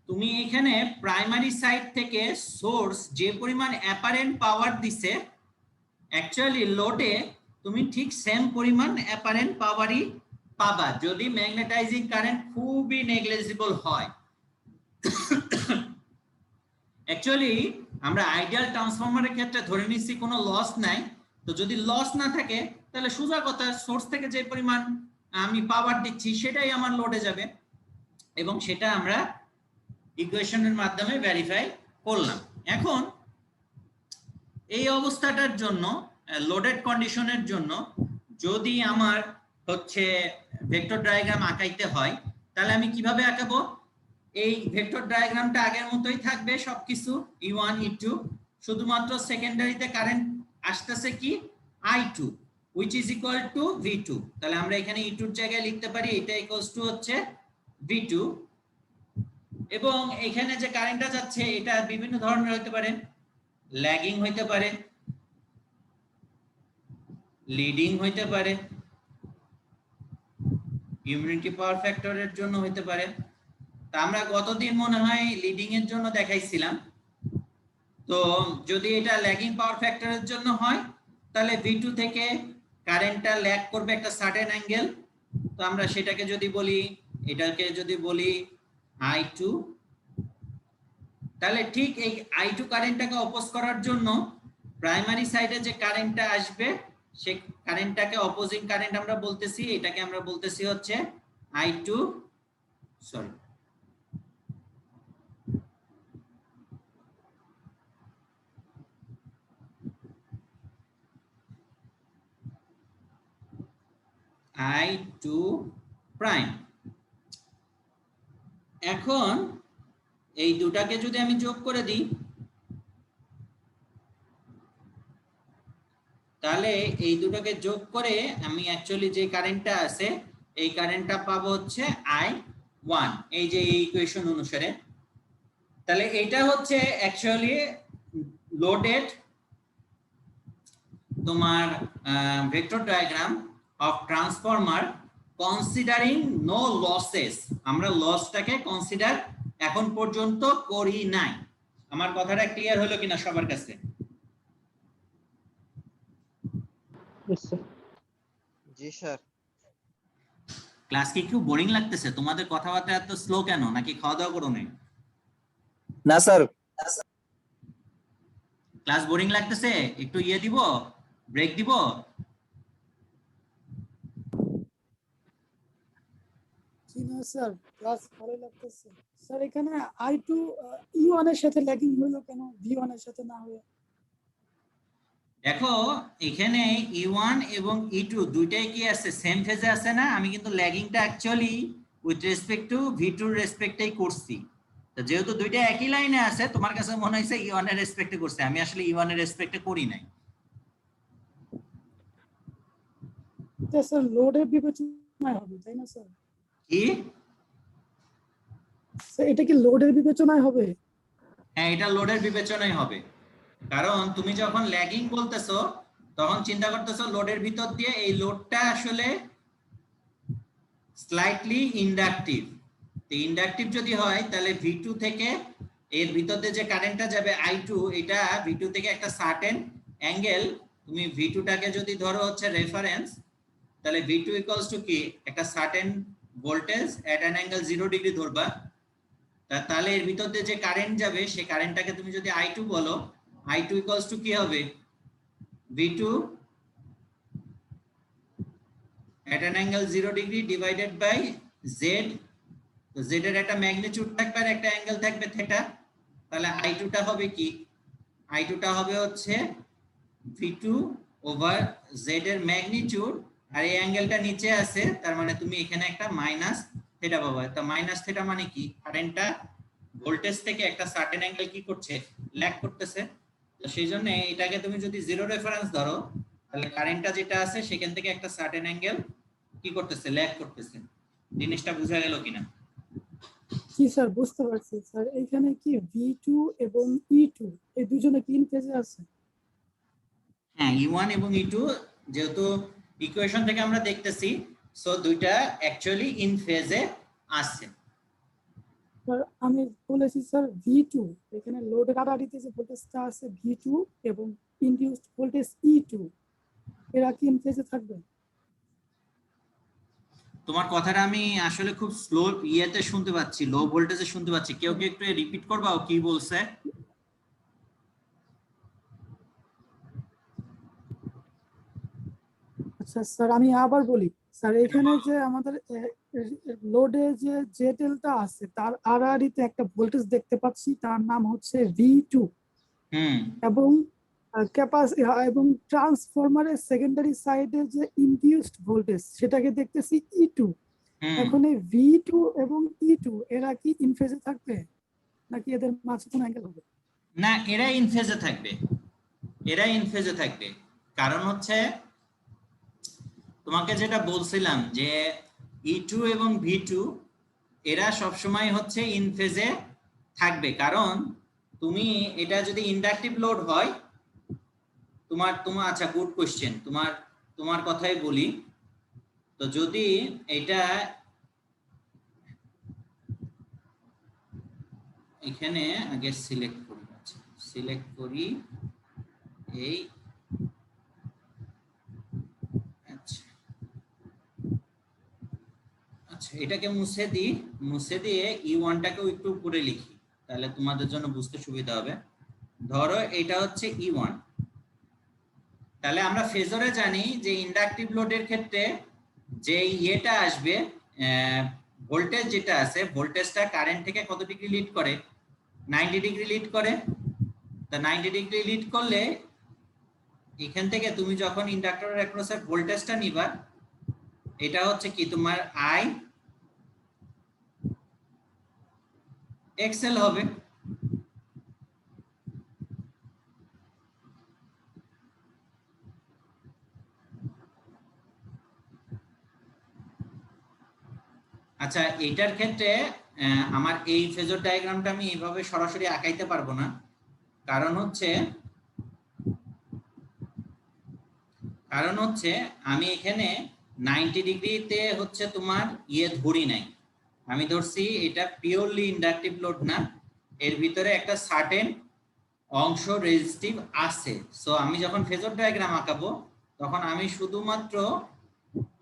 তুমি এখানে প্রাইমারি সাইড থেকে সোর্স যে পরিমাণ অ্যাপারেন্ট পাওয়ার দিছে অ্যাকচুয়ালি লোডে তুমি ঠিক সেম পরিমাণ অ্যাপারেন্ট পাওয়ারই পাবা যদি ম্যাগনেটাইজিং কারেন্ট খুবই নেগলিজিবল হয়। অ্যাকচুয়ালি আমরা আইডিয়াল ট্রান্সফরমারের ক্ষেত্রে ধরে নিচ্ছি কোনো লস নাই। তো যদি লস না থাকে তাহলে সোজা কথা সোর্স থেকে যে পরিমাণ আমি পাওয়ার দিচ্ছি সেটাই আমার লোডে যাবে, এবং সেটা আমরা ইকুয়েশনের মাধ্যমে ভেরিফাই করলাম। এখন এই অবস্থাটার জন্য লোডেড কন্ডিশনের জন্য যদি আমার হচ্ছে ভেক্টর ডায়াগ্রাম আঁকাইতে হয় তাহলে আমি কিভাবে আঁকাবো? এই ভেক্টর ডায়াগ্রামটা আগের মতোই থাকবে সবকিছু, E1 E2, শুধুমাত্র সেকেন্ডারিতে কারেন্ট আসতেছে কি I2 which is equal to V2। তাহলে আমরা এখানে E2 এর জায়গায় লিখতে পারি এটা ইকুয়ালস টু হচ্ছে V2, এবং এখানে যে কারেন্টটা যাচ্ছে এটা বিভিন্ন ধরনের হতে পারে, ল্যাগিং হইতে পারে, লিডিং হইতে পারে, ইউনিটি পাওয়ার ফ্যাক্টরের জন্য হইতে পারে। তা আমরা গতদিন মনে হয় লিডিং এর জন্য দেখাইছিলাম। তো যদি এটা ল্যাগিং পাওয়ার ফ্যাক্টরের জন্য হয় তাহলে V2 থেকে কারেন্টটা ল্যাগ করবে একটা সার্টেন অ্যাঙ্গেল। তো আমরা সেটাকে যদি বলি, এটাকে যদি বলি I2, তাহলে ঠিক এই I2 কারেন্টটাকে অপোজ করার জন্য প্রাইমারি সাইডে যে কারেন্টটা আসবে সেই কারেন্টটাকে অপোজিং কারেন্ট আমরা বলতেছি, এটাকে আমরা বলতেছি হচ্ছে I2 প্রাইম। এখন এই দুটাকে যদি আমি যোগ করে দিই তাহলে এই দুটোকে যোগ করে আমি অ্যাকচুয়ালি যে কারেন্টটা আছে এই কারেন্টটা পাবো হচ্ছে I1, এই যে এই ইকুয়েশন অনুসারে। তাহলে এটা হচ্ছে অ্যাকচুয়ালি লোডেড তোমার vector diagram of transformer considering no losses. আমরা লসটাকে কনসিডার এখন পর্যন্ত করি নাই। আমার কথাটা ক্লিয়ার হলো কিনা সবার কাছে? জি স্যার। ক্লাস কি একটু বোরিং লাগতেছে? তোমাদের কথাবার্তা এত স্লো কেন? নাকি খাওয়া দাওয়া করো নাই? না স্যার। ক্লাস বোরিং লাগতেছে? একটু ইয়ে দিব, ব্রেক দিব? জি না স্যার, ক্লাস ভালো লাগতেছে স্যার। এখানে I2 E1 এর সাথে ল্যাগিং হলো কেন, V1 এর সাথে না হয়ে? দেখো এখানে E1 এবং E2 দুইটাই কি আছে, সেম ফেজে আছে না? আমি কিন্তু ল্যাগিংটা actually with respect to V2 এর রেসপেক্টেই করছি। তো যেহেতু দুইটা একই লাইনে আছে, তোমার কাছে মনে হইছে E1 এর রেসপেক্টে করছে, আমি আসলে E1 এর রেসপেক্টে করি নাই। এটা স্যার লোডের বিবেচনায় হবে, তাই না স্যার? কি? স্যার এটা কি লোডের বিবেচনায় হবে? হ্যাঁ, এটা লোডের বিবেচনায় হবে। কারণ তুমি যখন ল্যাগিং বলতেছো তখন চিন্তা করতেছো লোডের ভিতর দিয়ে এই লোডটা আসলে স্লাইটলি ইন্ডাকটিভ। তো ইন্ডাকটিভ যদি হয় তাহলে V2 থেকে এর ভিতর দিয়ে যে কারেন্টটা যাবে I2, এটা V2 থেকে একটা সার্টেন অ্যাঙ্গেল, তুমি V2 টাকে যদি ধরো হচ্ছে রেফারেন্স, তাহলে V2 ইকুয়ালস টু কি, একটা certain voltage at an angle 0 degree ধরবা। তাহলে এর ভিতর দিয়ে যে কারেন্ট যাবে সেই কারেন্টটাকে তুমি যদি I2 বলো, I2 ইকুয়ালস টু কি হবে, V2 at an angle 0 degree divided by Z। তো Z এর একটা ম্যাগনিটিউড থাকবে আর একটা অ্যাঙ্গেল থাকবে থিটা। তাহলে I2 টা হবে কি, I2 টা হবে হচ্ছে V2 ওভার Z এর ম্যাগনিটিউড, আর এই অ্যাঙ্গেলটা নিচে আছে, তার মানে তুমি এখানে একটা মাইনাস থিটা পাবে। তো মাইনাস থিটা মানে কি, কারেন্টটা ভোল্টেজ থেকে একটা সার্টেন অ্যাঙ্গেল কি করছে, ল্যাগ করতেছে। তো সেই জন্য এটাকে তুমি যদি জিরো রেফারেন্স ধরো, তাহলে কারেন্টটা যেটা আছে সেখান থেকে একটা সার্টেন অ্যাঙ্গেল কি করতেছে, ল্যাগ করতেছে। জিনিসটা বোঝা গেল কিনা? জি স্যার, বুঝতে পারছি স্যার। এখানে কি V2 এবং E2 এই দুজনে কি ইন ফেজে আছে? হ্যাঁ, E1 এবং E2 যেহেতু ইকুয়েশন থেকে আমরা দেখতেছি, সো দুইটা অ্যাকচুয়ালি ইন ফেজে আছে। স্যার আমি বলেছি স্যার V2, এখানে লোডের আড়াআড়িতে যে ভোল্টেজটা আছে V2 এবং ইনডিউসড ভোল্টেজ E2, এরা কি ইন ফেজে থাকবে? তোমার কথাটা আমি আসলে খুব স্লো ইয়েতে শুনতে পাচ্ছি, লো ভোল্টেজে শুনতে পাচ্ছি। কেউ কি একটু রিপিট করবা ও কি বলছে? আচ্ছা স্যার, আমি আবার বলি স্যার, এখানে যে আমাদের লোডে যে জেটেলটা আছে তার আড়াআড়িতে একটা ভোল্টেজ দেখতে পাচ্ছি, তার নাম হচ্ছে V2। হুম এবং এবং ট্রান্সফরমারের সেকেন্ডারি সাইডে যে ইনডিউসড ভোল্টেজ সেটাকে দেখতেছি E2। হুম এখন এই V2 এবং E2 এরা কি ইন ফেজে থাকবে, নাকি এদের মাঝে কোনো অ্যাঙ্গেল হবে? না, এরা ইন ফেজে থাকবে, এরা ইন ফেজে থাকবে। কারণ হচ্ছে তোমাকে যেটা বলছিলাম যে E2 এবং V2 এরা সবসময় হচ্ছে ইন ফেজে থাকবে। কারণ তুমি এটা যদি ইন্ডাকটিভ লোড হয়, তোমার তোমার আচ্ছা, গুড কোশ্চেন, তোমার কথাই বলি। তো যদি এটা এখানে আগে সিলেক্ট করি, আচ্ছা সিলেক্ট করি এই, আচ্ছা আচ্ছা এটাকে মুছে দিই, মুছে দিয়ে E1 টাকেও একটু উপরে লিখি, তাহলে তোমাদের জন্য বুঝতে সুবিধা হবে। ধরো এটা হচ্ছে E1, তাহলে আমরা ফেজরে জানি যে ইন্ডাকটিভ লোডের ক্ষেত্রে যে ইয়েটা আসবে, ভোল্টেজ যেটা আছে, ভোল্টেজটা কারেন্ট থেকে কত ডিগ্রি লিড করে, 90 ডিগ্রি লিড করে। তা 90 ডিগ্রি লিড করলে এখান থেকে তুমি যখন ইন্ডাক্টরের অ্যাক্রসে ভোল্টেজটা নিবা, এটা হচ্ছে কি তোমার I XL হবে। আচ্ছা, এইটার ক্ষেত্রে আমার এই ফেজর ডায়াগ্রামটা আমি এইভাবে সরাসরি আঁকাইতে পারবো না, কারণ হচ্ছে আমি এখানে 90 ডিগ্রিতে হচ্ছে তোমার ধরি নাই, আমি ধরছি এটা পিওরলি ইন্ডাকটিভ লোড না, এর ভিতরে একটা সার্টেন অংশ রেজিস্টিভ আছে। সো আমি যখন ফেজর ডায়াগ্রাম আঁকাবো তখন আমি শুধুমাত্র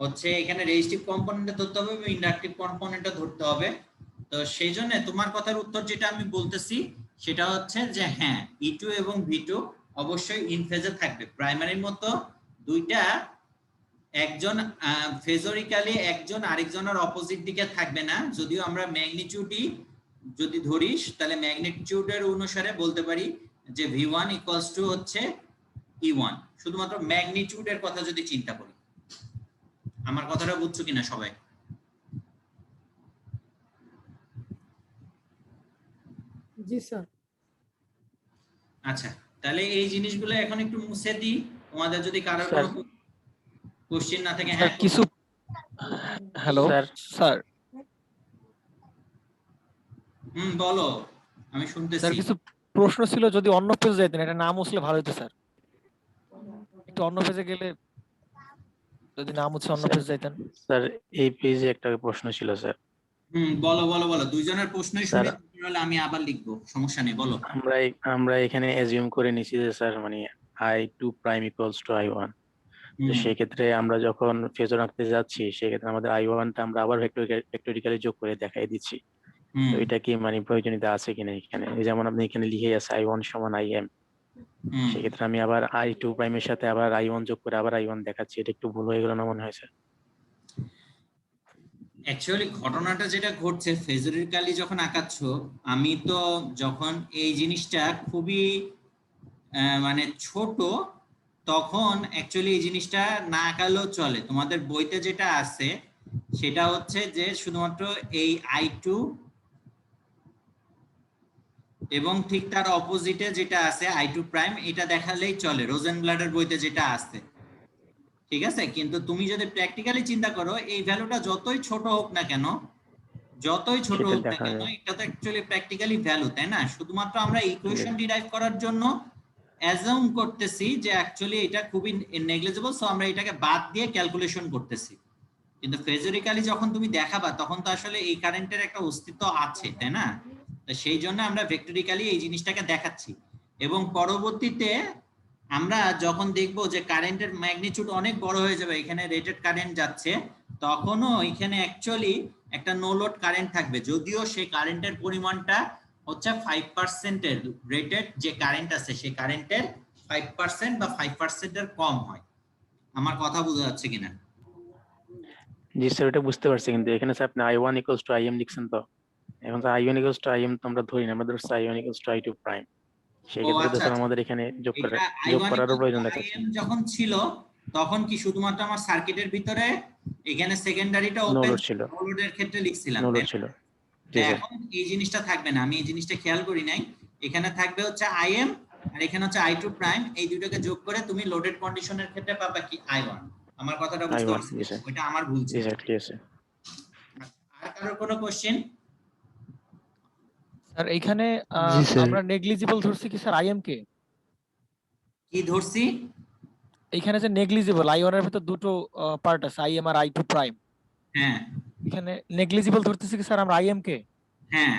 হচ্ছে এখানে রেজিস্টিভ কম্পোনেন্টটা ধরতে হবে এবং ইন্ডাকটিভ কম্পোনেন্টটা ধরতে হবে। তো সেই জন্য তোমার কথার উত্তর যেটা আমি বলতেছি সেটা হচ্ছে যে হ্যাঁ, E2 এবং V2 অবশ্যই ইন ফেজে থাকবে। প্রাইমারির মতো দুইটা একজন ফেজরিক্যালি একজন আরেকজনের অপোজিট দিকে থাকবে না, যদিও আমরা ম্যাগনিটিউডই যদি ধরিস তাহলে ম্যাগনিটিউডের অনুসারে বলতে পারি যে V1 ইকুয়ালস টু হচ্ছে E1, শুধুমাত্র ম্যাগনিটিউডের কথা যদি চিন্তা করি। আমার কথাটা বুঝছো কিনা সবাই? জি স্যার। আচ্ছা, তাহলে এই জিনিসগুলো এখন একটু মুছে দিই, তোমাদের যদি কারোর স্যার। কোনো কোশ্চেন না থাকে। স্যার হ্যাঁ, কিছু হ্যালো স্যার। স্যার বলো, আমি স্যার শুনতেছি। কিছু প্রশ্ন ছিল, যদি অন্য পেজে যাইতেন, এটা নাম মুছলে ভালো হতো স্যার। একটু অন্য পেজে গেলে যদি নাম মুছে অন্য পেজে যাইতেন। স্যার এই পেজে একটা প্রশ্ন ছিল স্যার। বলো বলো বলো, দুইজনের প্রশ্নই শুনি, স্যার। তাহলে আমি আবার লিখবো, সমস্যা নেই, বলো। আমরা এখানে অ্যাজিউম করে নিছি যে স্যার মানে I2 prime equals two I1। তো সেই ক্ষেত্রে আমরা যখন ফেজর আঁকতে যাচ্ছি সেক্ষেত্রে আমাদের I1টা আমরা আবার ভেক্টরিক্যালি যোগ করে দেখাই দিচ্ছি। তো এটা কি মানে প্রয়োজনীয়তা আছে কিনা এখানে? যেমন আপনি এখানে লিখে আছে I1 সমান IM, সেক্ষেত্রে আমি আবার I2 প্রাইমের সাথে আবার I1 যোগ করে আবার I1 দেখাচ্ছি, এটা একটু ভুল হয়ে গেল না মনে হয় স্যার? অ্যাকচুয়ালি ঘটনাটা যেটা ঘটছে, ফেজরিক্যালি যখন আঁকাচ্ছ, আমি তো যখন এই জিনিসটা খুবই মানে ছোট, তখন অ্যাকচুয়ালি এই জিনিসটা না আঁকালেও চলে। তোমাদের বইতে যেটা আছে সেটা হচ্ছে যে শুধুমাত্র এই I2 এবং ঠিক তার অপোজিটে যেটা আছে I2 প্রাইম, এটা দেখালেই চলে, রোজেনব্লাডের বইতে যেটা আছে, ঠিক আছে। কিন্তু তুমি যদি প্র্যাকটিক্যালি চিন্তা করো, এই ভ্যালুটা যতই ছোট হোক না কেন, এটা তো অ্যাকচুয়ালি প্র্যাকটিক্যালি ভ্যালু, তাই না? শুধুমাত্র আমরা ইকুয়েশন ডিরাইভ করার জন্য অ্যাজাউম করতেছি যে অ্যাকচুয়ালি এটা খুবই নেগলিজেবল, সো আমরা এটাকে বাদ দিয়ে ক্যালকুলেশন করতেছি। কিন্তু ফেজরিক্যালি যখন তুমি দেখাবা তখন তো আসলে এই কারেন্টের একটা অস্তিত্ব আছে, তাই না? তো সেই জন্য আমরা ভেক্টরিক্যালি এই জিনিসটাকে দেখাচ্ছি, এবং পরবর্তীতে আমরা যখন দেখবো যে কারেন্টের ম্যাগনিটিউড অনেক বড় হয়ে যাবে, এখানে রেটেড কারেন্ট যাচ্ছে, তখনও এখানে অ্যাকচুয়ালি একটা নো লোড কারেন্ট থাকবে, যদিও সেই কারেন্টের পরিমাণটা হচ্ছে 5% এর, রেটেড যে কারেন্ট আছে সেই কারেন্টের 5% বা 5% এর কম হয়। আমার কথা বোঝা যাচ্ছে কিনা? জি স্যার, এটা বুঝতে পারছি, কিন্তু এখানে স্যার আপনি I1 ইকুয়ালস টু IM লিখছেন, তো এখন তো I1 ইকুয়ালস টু IM তো আমরা ধরি না, আমরা ধরছি I1 equals to I2 prime. সেক্ষেত্রে তো স্যার আমাদের এখানে যোগ করারও প্রয়োজন দেখাচ্ছে। যখন ছিল তখন কি শুধুমাত্র আমার সার্কিটের ভিতরে এখানে সেকেন্ডারিটা ওপেন ছিল, লোডের ক্ষেত্রে লিখছিলাম, লোড ছিল। এখন এই জিনিসটা থাকবে না, আমি এই জিনিসটা খেয়াল করি নাই। এখানে থাকবে হচ্ছে IM আর এখানে হচ্ছে I2 প্রাইম, এই দুটোকে যোগ করে তুমি লোডেড কন্ডিশনের ক্ষেত্রে পাবা কি I1। আমার কথাটা বুঝতে পারছেন? ওইটা আমার ভুল ছিল। আর কারোর কোনো কোশ্চেন? স্যার এইখানে আমরা নেগলিজিবল ধরছি কি স্যার IM কে? কি ধরছি? এইখানে যে নেগলিজিবল, I1 এর ভিতর দুটো পার্ট আছে, IM আর I2 প্রাইম। হ্যাঁ, এখানে নেগলিজিবল ধরতেছি কি স্যার আমরা IM কে? হ্যাঁ।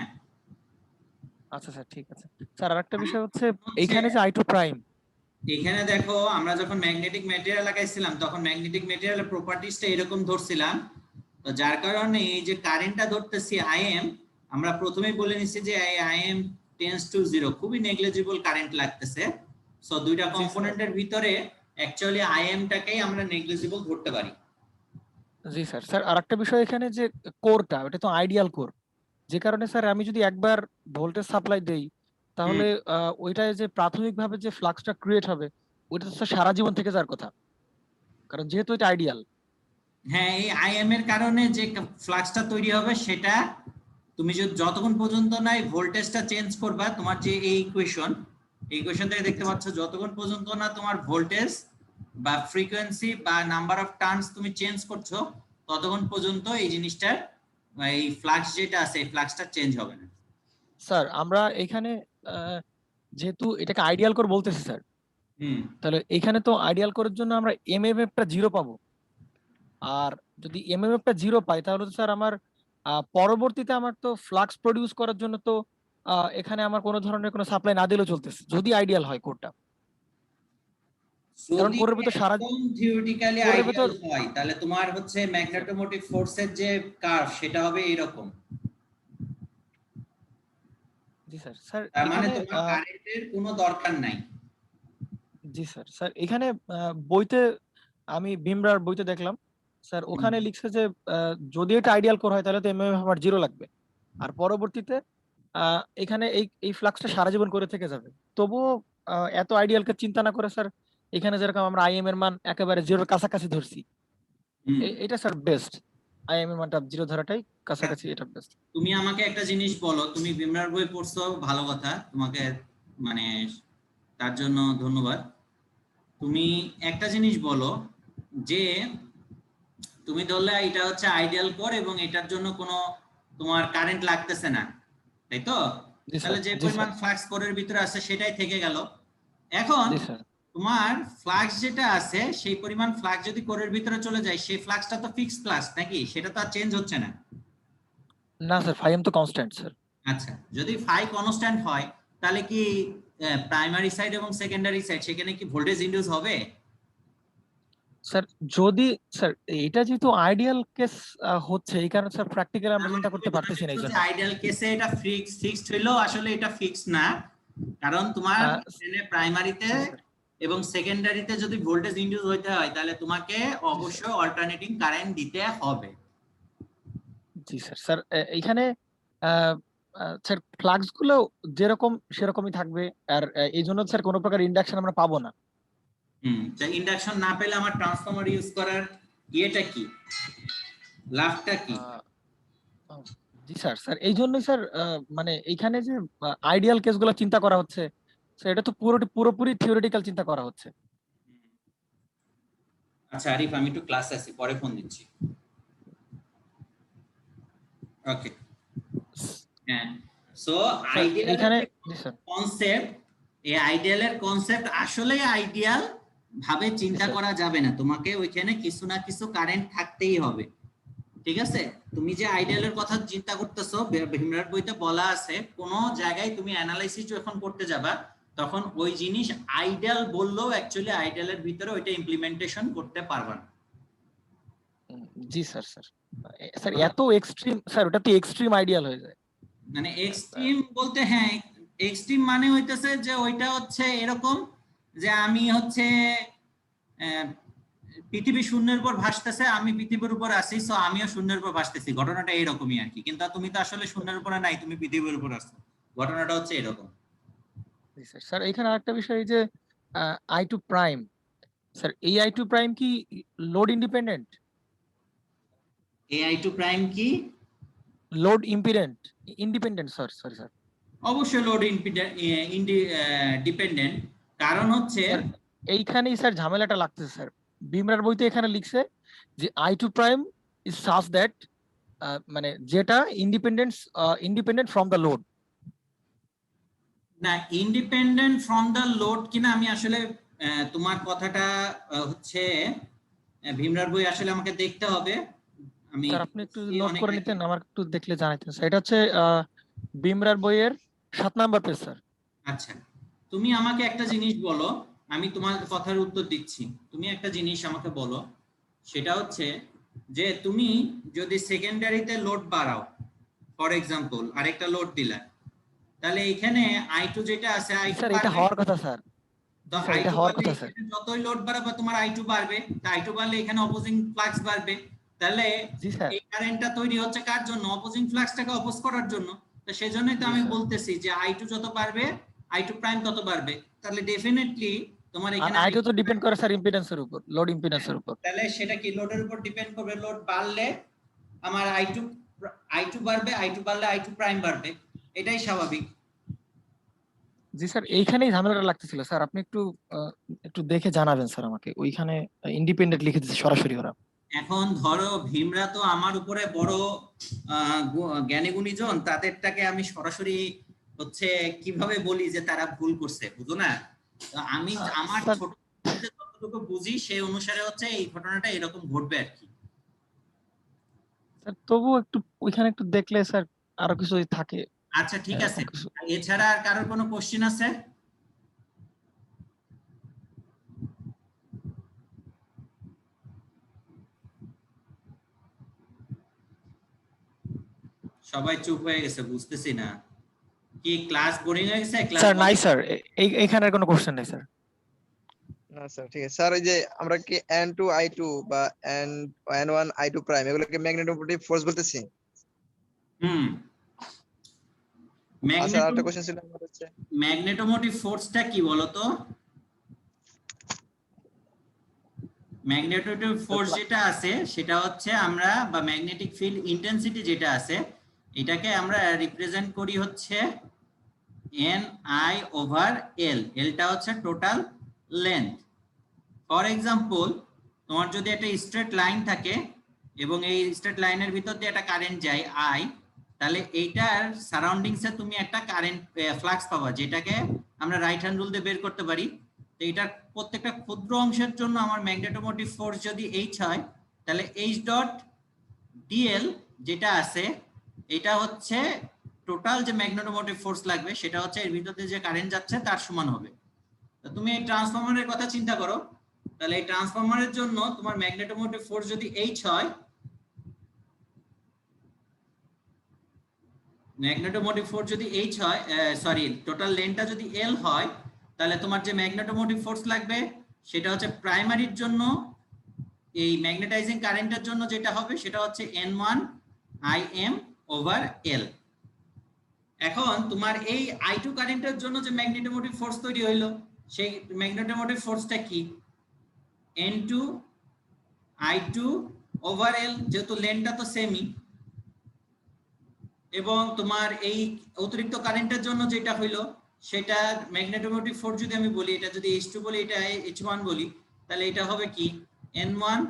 আচ্ছা স্যার, ঠিক আছে স্যার। আরেকটা বিষয় হচ্ছে এইখানে যে I2 প্রাইম, এখানে দেখো আমরা যখন ম্যাগনেটিক ম্যাটেরিয়াল লাগাইছিলাম তখন ম্যাগনেটিক ম্যাটেরিয়ালের প্রপার্টিজটা এরকম ধরছিলাম, তো যার কারণে এই যে কারেন্টটা ধরতেছি IM, আমরা প্রথমেই বলে নিছি যে IM টেন্ডস টু 0, খুবই নেগলিজিবল কারেন্ট লাগতেছে। সো দুইটা কম্পোনেন্টের ভিতরে অ্যাকচুয়ালি IM টাকেই আমরা নেগলিজিবল ধরতে পারি। জি স্যার। স্যার আরেকটা বিষয়, এখানে যে কোরটা, ওটা তো আইডিয়াল কোর, যে কারণে স্যার আমি যদি একবার ভোল্টেজ সাপ্লাই দেই তাহলে ওইটায় যে প্রাথমিকভাবে যে ফ্লাক্সটা ক্রিয়েট হবে ওইটা তো সারা জীবন থেকে যাওয়ার কথা, কারণ যেহেতু এটা আইডিয়াল। হ্যাঁ, এই IM এর কারণে যে ফ্লাক্সটা তৈরি হবে সেটা তুমি যতক্ষণ পর্যন্ত না ভোল্টেজটা চেঞ্জ করবা, তোমার যে এই ইকুয়েশন থেকে দেখতে পাচ্ছ, যতক্ষণ পর্যন্ত না তোমার ভোল্টেজ বা ফ্রিকোয়েন্সি বা নাম্বার অফ টার্নস তুমি চেঞ্জ করছো ততক্ষণ পর্যন্ত এই জিনিসটার এই ফ্লাক্স যেটা আছে এই ফ্লাক্সটা চেঞ্জ হবে না। স্যার আমরা এখানে যেহেতু এটাকে আইডিয়াল কোর বলতেছি স্যার, হুম তাহলে এখানে তো আইডিয়াল কোরের জন্য আমরা এমএমএফটা 0 পাবো। আর যদি এমএমএফটা 0 পাই তাহলে তো স্যার আমার পরবর্তীতে আমার তো ফ্লাক্স প্রডিউস করার জন্য তো এখানে আমার কোনো ধরনের কোনো সাপ্লাই না দিলেও চলতেছে, যদি আইডিয়াল হয় কোরটা। কারণ যদি কোরের ভিতর সারা একদম থিওরিটিক্যালি কোরের আইডিয়াল ভিতর হয় তাহলে তোমার হচ্ছে ম্যাগনেটোমোটিভ ফোর্সের যে কার্ভ সেটা হবে এরকম। জি স্যার। স্যার তার মানে এখানে তোমার কারেন্টের কোনো দরকার নাই। জি স্যার। স্যার এখানে বইতে আমি ভীমরার বইতে দেখলাম স্যার, ওখানে লিখছে যে যদি এটা আইডিয়াল কোর হয় তাহলে তো এমএমএফ আমার 0 লাগবে। আর পরবর্তীতে এখানে এই ফ্লাক্সটা সারা জীবন করে থেকে যাবে। তবুও এত আইডিয়ালকে চিন্তা না করে স্যার, এখানে যেরকম আমরা আইএম এর মান একেবারে 0-র কাছাকাছি ধরছি, হুম। এটা স্যার বেস্ট। আইএম এর মানটা 0 ধরাটাই কাছাকাছি, এটা বেস্ট। তুমি আমাকে একটা জিনিস বলো, তুমি বিমরার বই পড়ছো, ভালো কথা, তোমাকে মানে তার জন্য ধন্যবাদ। তুমি একটা জিনিস বলো যে তুমি ধরলে এটা হচ্ছে আইডিয়াল কোর এবং এটার জন্য কোনো তোমার কারেন্ট লাগতেছে না, তাই তো? জি স্যার। তাহলে যে জি পরিমাণ স্যার। ফ্লাক্স কোরের ভিতরে আছে সেটাই থেকে গেল। এখন জি স্যার। তোমার ফ্লাক্স যেটা আছে সেই পরিমাণ ফ্লাক্স যদি কোরের ভিতরে চলে যায় সেই ফ্লাক্সটা তো ফিক্সড ফ্লাক্স নাকি, সেটা তো আর চেঞ্জ হচ্ছে না। না স্যার, ফাইএম তো কনস্ট্যান্ট স্যার। আচ্ছা, যদি ফাই কনস্ট্যান্ট হয় তাহলে কি প্রাইমারি সাইড এবং সেকেন্ডারি সাইড সেখানে কি ভোল্টেজ ইনডিউস হবে? স্যার যদি স্যার এটা যেহেতু আইডিয়াল কেস হচ্ছে, এই কারণে স্যার প্র্যাকটিক্যালি আমরা চিন্তা করতে পারতেছি না এই জন্য। আইডিয়াল কেসে এটা ফিক্সড হইলেও আসলে এটা ফিক্সড না, কারণ তোমার প্রাইমারিতে এবং সেকেন্ডারিতে যদি ভোল্টেজ ইনডিউস হইতে হয় তাহলে তোমাকে অবশ্যই অল্টারনেটিং কারেন্ট দিতে হবে। জি স্যার। স্যার এইখানে স্যার ফ্লাক্স গুলো যেরকম সেরকমই থাকবে, আর এই জন্য স্যার কোনো প্রকার ইন্ডাকশন আমরা পাবো না। ইন্ডাকশন না পেলে আমার ট্রান্সফরমার ইউজ করার ইয়েটা কি, লাভটা কি? জি স্যার। স্যার এই জন্যই স্যার মানে এইখানে যে আইডিয়াল কেসগুলো চিন্তা করা হচ্ছে, স্যার এটা তো পুরোপুরি থিওরিটিক্যাল চিন্তা করা হচ্ছে। আচ্ছা আরিফ, আমি একটু ক্লাসে আছি, পরে ফোন দিচ্ছি। ওকে, হ্যাঁ। সো আইডিয়াল এখানে জি স্যার। কনসেপ্ট, এই আইডিয়ালের কনসেপ্ট আসলে আইডিয়াল ভাবে চিন্তা করা যাবে না, তোমাকে ওইখানে কিছু না কিছু কারেন্ট থাকতেই হবে, ঠিক আছে? তুমি যে আইডিয়ালের কথা চিন্তা করতেছো, ভীমরার বইতে বলা আছে কোন জায়গায় তুমি অ্যানালাইসিস যখন করতে যাবা তখন ওই জিনিস আইডিয়াল বললেও অ্যাকচুয়ালি আইডিয়ালের ভিতরে ওইটা ইমপ্লিমেন্টেশন করতে পারবা না। জি স্যার। স্যার স্যার এত এক্সট্রিম স্যার, ওটা তো এক্সট্রিম আইডিয়াল হয়ে যায়। মানে এক্সট্রিম বলতে, হ্যাঁ এক্সট্রিম মানে হইতেছে যে ওইটা হচ্ছে এরকম যে আমি হচ্ছে পৃথিবী শূন্যের উপর ভাসতেছে, আমি পৃথিবীর উপর আছি, সো আমিও শূন্যের উপর ভাসতেছি, ঘটনাটা এরকমই আর কি। কিন্তু তুমি তো আসলে শূন্যের উপরে নাই, তুমি পৃথিবীর উপর আছো, ঘটনাটা হচ্ছে এরকম। জি স্যার। স্যার এখানে আরেকটা বিষয়, এই যে I2 প্রাইম, স্যার এই I2 প্রাইম কি লোড ইন্ডিপেন্ডেন্ট? AI2 প্রাইম কি load independent sir? Sorry sir. অবশ্যই লোড ডিপেন্ডেন্ট, কারণ হচ্ছে এইখানেই স্যার ঝামেলাটা লাগতেছে স্যার। ভীমরার বইতে এখানে লিখছে যে I2 prime is such that, মানে যেটা ইন্ডিপেন্ডেন্ট ফ্রম দ্য লোড। না, ইন্ডিপেন্ডেন্ট ফ্রম দ্য লোড কিনা আমি আসলে তোমার কথাটা হচ্ছে ভীমরার বই আসলে আমাকে দেখতে হবে। আমি স্যার আপনি একটু নোট করে নিতেন, আমার একটু দেখলে জানাইতেন স্যার। এটা হচ্ছে ভীমরার বইয়ের 7 নাম্বার পেজ স্যার। আচ্ছা, তুমি আমাকে একটা জিনিস বলো, আমি তোমার কথার উত্তর দিচ্ছি। তুমি একটা জিনিস আমাকে বলো, সেটা হচ্ছে যে তুমি যদি সেকেন্ডারিতে লোড বাড়াও, ফর এক্সাম্পল আরেকটা লোড দিলা, তাহলে এখানে I2 যেটা আছে I2 স্যার এটা হওয়ার কথা স্যার। তো স্যার, এটা I2 হওয়ার বাড়লে কথা স্যার। যতই লোড বাড়াবে তোমার I2 বাড়বে, তো I2 বাড়লে এখানে অপোজিং ফ্লাক্স বাড়বে, তাহলে জি স্যার। এই কারেন্টটা তৈরি হচ্ছে কার জন্য? অপোজিং ফ্লাক্সটাকে অপোজ করার জন্য। তো সেজন্যই তো জি আমি স্যার। বলতেছি যে I2 যত বাড়বে I2 প্রাইম তত বাড়বে, তাহলে ডেফিনেটলি তোমার আর এখানে I2 তো ডিপেন্ড করে স্যার ইম্পিডেন্সের উপর, লোড ইম্পিডেন্সের উপর। তাহলে সেটা কি লোডের উপর ডিপেন্ড করবে? লোড বাড়লে আমার I2 বাড়বে, I2 বাড়লে I2 প্রাইম বাড়বে, এটাই স্বাভাবিক। জি স্যার, এইখানেই ঝামেলাটা লাগতেছিল স্যার। আপনি একটু একটু দেখে জানাবেন স্যার আমাকে। ওইখানে ইন্ডিপেন্ডেন্ট লিখে দিচ্ছে সরাসরি ওরা। এখন ধরো ভীমরা তো আমার উপরে বড় জ্ঞানী গুণীজন, তাদেরটাকে আমি সরাসরি হচ্ছে কিভাবে বলি যে তারা ভুল করছে, বুঝো না? তো আমি আমার স্যার ছোট যতটুকু বুঝি সেই অনুসারে হচ্ছে এই ঘটনাটা এরকম ঘটবে আর কি। স্যার তবুও একটু ওইখানে একটু দেখলে স্যার আরো কিছু যদি থাকে আচ্ছা ঠিক আছে, এরকম কিছু। এছাড়া আর কারোর কোনো কোশ্চেন আছে? সবাই চুপ হয়ে গেছে, বুঝতেছি না কি ক্লাস বোরিং হয়ে গেছে ক্লাস? স্যার নাই স্যার, এইখানে কোনো কোশ্চেন নাই স্যার। না স্যার ঠিক আছে স্যার। ওই যে আমরা কি n2 i2 বা n1 i2 প্রাইম এগুলোকে ম্যাগনেটোমোটিভ ফোর্স বলতেছি? হুম, আচ্ছা আরেকটা কোশ্চেন ছিল আমার হচ্ছে ম্যাগনেটোমোটিভ ফোর্সটা কি বলতো? ম্যাগনেটোমোটিভ ফোর্স যেটা আছে সেটা হচ্ছে আমরা, বা ম্যাগনেটিক ফিল্ড ইন্টেন্সিটি যেটা আছে, এটাকে আমরা রিপ্রেজেন্ট করি হচ্ছে Ni/L। এলটা হচ্ছে টোটাল লেন্থ। ফর এক্সাম্পল, তোমার যদি একটা স্ট্রেট লাইন থাকে এবং এই স্ট্রেট লাইনের ভিতর দিয়ে একটা কারেন্ট যায় I, তাহলে এইটার সারাউন্ডিংসে তুমি একটা কারেন্ট ফ্লাক্স পাবা, যেটাকে আমরা রাইট হ্যান্ড রুল দিয়ে বের করতে পারি। তো এটার প্রত্যেকটা ক্ষুদ্র অংশের জন্য আমার ম্যাগনেটোমোটিভ ফোর্স যদি H হয়, তাহলে H.dl যেটা আছে এটা হচ্ছে টোটাল যে ম্যাগনেটোমোটিভ ফোর্স লাগবে সেটা হচ্ছে এর ভিতর দিয়ে যে কারেন্ট যাচ্ছে তার সমান হবে। তো তুমি এই ট্রান্সফরমারের কথা চিন্তা করো, তাহলে এই ট্রান্সফরমারের জন্য তোমার ম্যাগনেটোমোটিভ ফোর্স যদি H হয়, ম্যাগনেটোমোটিভ ফোর্স যদি H হয়, সরি টোটাল লেন্থটা যদি L হয়, তাহলে তোমার যে ম্যাগনেটোমোটিভ ফোর্স লাগবে সেটা হচ্ছে প্রাইমারির জন্য এই ম্যাগনেটাইজিং কারেন্টের জন্য যেটা হবে সেটা হচ্ছে N1 Im/L। এখন তোমার এই I2 কারেন্টের জন্য যে ম্যাগনেটোমোটিভ ফোর্স তৈরি হইলো, সেই ম্যাগনেটোমোটিভ ফোর্সটা কি? N2 I2/L, যেহেতু লেন্থটা তো সেমই। এবং তোমার এই অতিরিক্ত কারেন্টের জন্য যেটা হইলো সেটা ম্যাগনেটোমোটিভ ফোর্স যদি আমি বলি, এটা যদি H2 বলি, এটা H1 বলি, তাহলে এটা হবে কি N1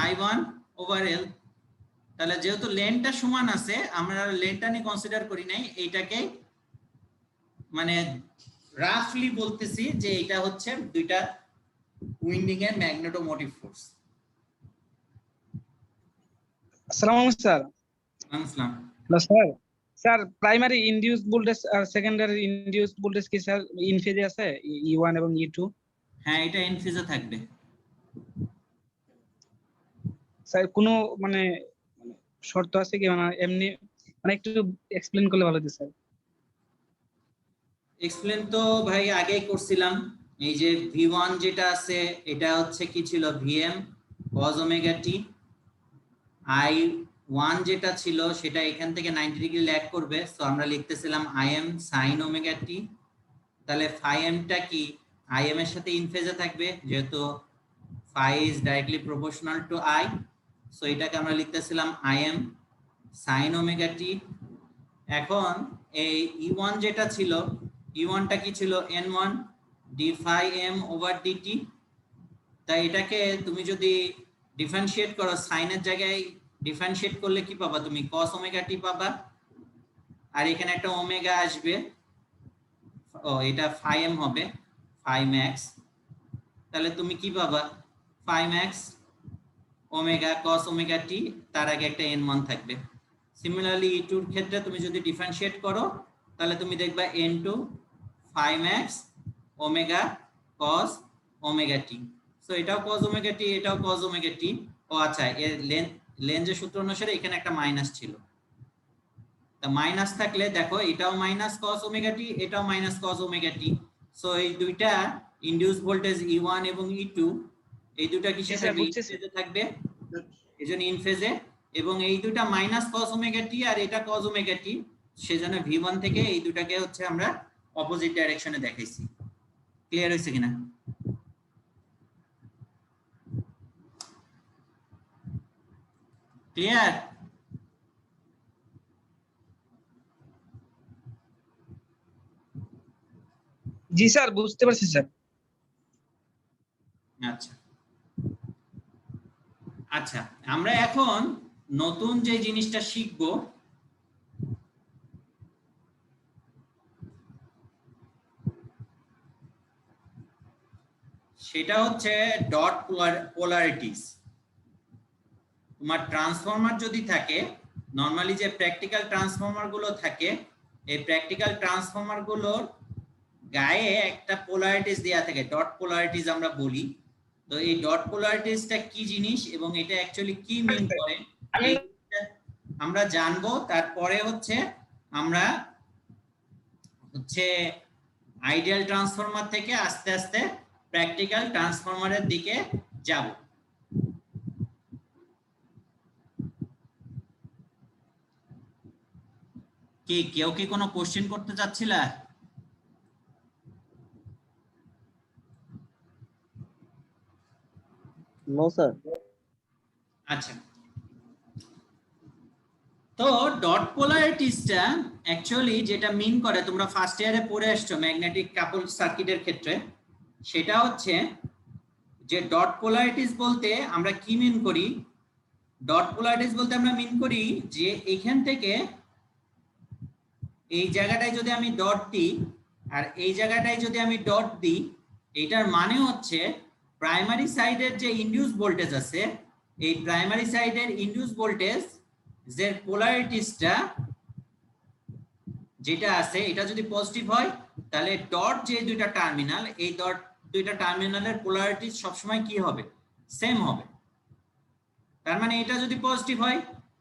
I1/L। তাহলে যেহেতু লেন্থটা সমান আছে, আমরা লেন্থটা নিয়ে কনসিডার করি নাই, এইটাকে মানে রাফলি বলতেছি যে এটা হচ্ছে দুইটা উইন্ডিং এর ম্যাগনেটোমোটিভ ফোর্স। আসসালামু আলাইকুম স্যার। আসসালাম। Hello sir. Sir primary induced voltage আর সেকেন্ডারি ইনডিউসড ভোল্টেজ কি স্যার ইন ফেজে আছে E1 এবং E2? হ্যাঁ, এটা ইন ফেজে থাকবে। স্যার কোনো মানে শর্ত আছে কি, মানে এমনি মানে একটু এক্সপ্লেইন করলে ভালো হতো স্যার। এক্সপ্লেন তো ভাই আগেই করছিলাম। এই যে V1 যেটা আছে এটা হচ্ছে কি ছিল, Vm cos omega t। I1 যেটা ছিল সেটা এখান থেকে 90 ডিগ্রি ল্যাগ করবে, সো আমরা লিখতেছিলাম Im sin ওমেগা t। তাহলে phi m টা কি Im এর সাথে ইন ফেজে থাকবে, যেহেতু phi is directly proportional to I, so এটাকে আমরা লিখতেছিলাম Im sin ওমেগা t। এখন এই E1 যেটা ছিল, E1 টা কি ছিল N1 d phi m over dt। তাই এটাকে তুমি যদি ডিফারেন্সিয়েট করো, সাইনের জায়গায় ডিফারেন্সিয়েট করলে কি পাবা তুমি? cos ওমেগা t পাবা, আর এখানে একটা ওমেগা আসবে, ও এটা phi m হবে phi max। তাহলে তুমি কি পাবা? phi max omega cos omega t, তার আগে একটা n1 থাকবে। সিমিলারলি E2 এর ক্ষেত্রে তুমি যদি ডিফারেন্সিয়েট করো তাহলে তুমি দেখবা n2 phi max omega cos omega t। So এটাও cos ওমেগা t, এটাও cos ওমেগা t। ও আচ্ছা, এর লেন্থের সূত্র অনুসারে এখানে একটা মাইনাস ছিল, তা মাইনাস থাকলে দেখো এটাও মাইনাস cos ওমেগা t, এটাও minus cos omega t। So এই দুইটা ইনডিউস ভোল্টেজ E1 এবং E2, এই দুটো কিসে স্যার থাকবে? ইন বুঝছি ফেজে থাকবে, এজন্য ইন ফেজে। এবং এই দুটা মাইনাস cos ওমেগা t আর এটা cos ওমেগা t, সেজন্য V1 থেকে এই দুটাকে হচ্ছে আমরা অপোজিট ডাইরেকশনে দেখাইছি। ক্লিয়ার হয়েছে কিনা? ক্লিয়ার? জি স্যার বুঝতে পারছি স্যার। আচ্ছা, আচ্ছা, আমরা এখন নতুন যে জিনিসটা শিখব সেটা হচ্ছে ডট পোলারিটিস। তোমার ট্রান্সফরমার যদি থাকে, নরমালি যে প্র্যাকটিক্যাল ট্রান্সফরমার গুলো থাকে, এই প্র্যাকটিক্যাল ট্রান্সফরমার গুলোর গায়ে একটা পোলারিটিস দেয়া থাকে, ডট পোলারিটিস আমরা বলি। তো এই ডট পোলারিটিসটা কি জিনিস এবং এটা অ্যাকচুয়ালি কি মিন করে এইটা আমরা জানবো। তারপরে হচ্ছে আমরা আইডিয়াল ট্রান্সফরমার থেকে আস্তে আস্তে প্র্যাকটিক্যাল ট্রান্সফরমারের দিকে যাব। কেউ কি কোনো কোশ্চেন করতে চাচ্ছিলা? No sir. আচ্ছা, তো ডট পোলারিটিসটা অ্যাকচুয়ালি যেটা মিন করে, তোমরা ফার্স্ট ইয়ারে পড়ে আসছো ম্যাগনেটিক কাপল সার্কিটের ক্ষেত্রে, সেটা হচ্ছে যে ডট পোলারিটিস বলতে আমরা কি মিন করি। ডট পোলারিটিস বলতে আমরা মিন করি যে এখান থেকে এই জায়গাটায় যদি আমি ডট দিই আর এই জায়গাটায় যদি আমি ডট দিই, এটার মানে হচ্ছে প্রাইমারি সাইডের যে ইনডিউস ভোল্টেজ আছে, এই প্রাইমারি সাইডের ইনডিউস ভোল্টেজ যে পোলারিটিসটা যেটা আছে, এটা যদি পজিটিভ হয় তাহলে ডট যে দুইটা টার্মিনাল, এই ডট দুইটা টার্মিনালের পোলারিটিস সবসময় কি হবে? সেম হবে। তার মানে এটা যদি পজিটিভ হয়,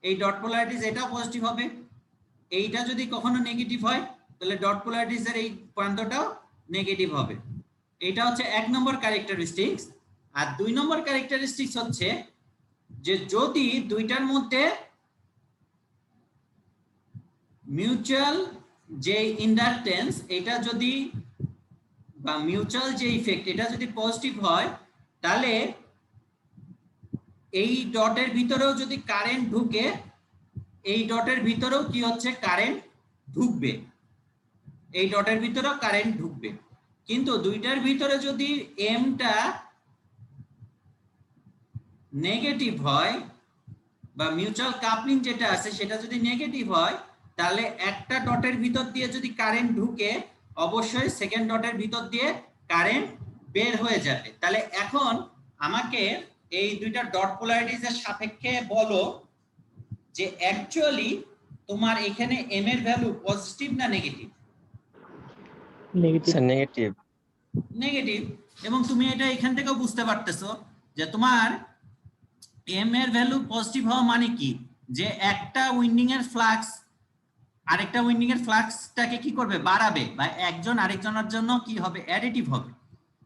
এই ডট পোলারিটিস এটাও পজিটিভ হবে। এইটা যদি কখনো নেগেটিভ হয় তাহলে ডট পোলারিটিসের এই প্রান্তটাও নেগেটিভ হবে। এটা হচ্ছে 1 নম্বর ক্যারেক্টারিস্টিক্স। আর 2 নম্বর ক্যারেক্টারিস্টিক্স হচ্ছে যে যদি দুইটার মধ্যে মিউচুয়াল যে ইন্ডাকটেন্স, এটা যদি বা মিউচুয়াল যে ইফেক্ট, এটা যদি পজিটিভ হয় তাহলে এই ডটের ভিতরেও যদি কারেন্ট ঢুকে, এই ডটের ভিতরেও কি হচ্ছে? কারেন্ট ঢুকবে। এই ডটের ভিতরেও কারেন্ট ঢুকবে। কিন্তু দুইটার ভিতরে যদি এমটা নেগেটিভ হয় বা মিউচুয়াল কাপলিং যেটা আছে সেটা যদি নেগেটিভ হয়, তাহলে একটা ডটের ভিতর দিয়ে যদি কারেন্ট ঢুকে, অবশ্যই সেকেন্ড ডটের ভিতর দিয়ে কারেন্ট বের হয়ে যাবে। তাহলে এখন আমাকে এই দুইটা ডট পোলারিটিসের সাপেক্ষে বলো যে অ্যাকচুয়ালি তোমার এখানে এম এর ভ্যালু পজিটিভ না নেগেটিভ? নেগেটিভ। নেগেটিভ। নেগেটিভ। এবং তুমি এটা এখান থেকেও বুঝতে পারতেছো যে তোমার এম এর ভ্যালু পজিটিভ হওয়া মানে কি? যে একটা উইন্ডিং এর ফ্লাক্স আরেকটা উইন্ডিং এর ফ্লাক্সটাকে কি করবে? বাড়াবে, বা একজন আরেকজনের জন্য কি হবে? অ্যাডিটিভ হবে।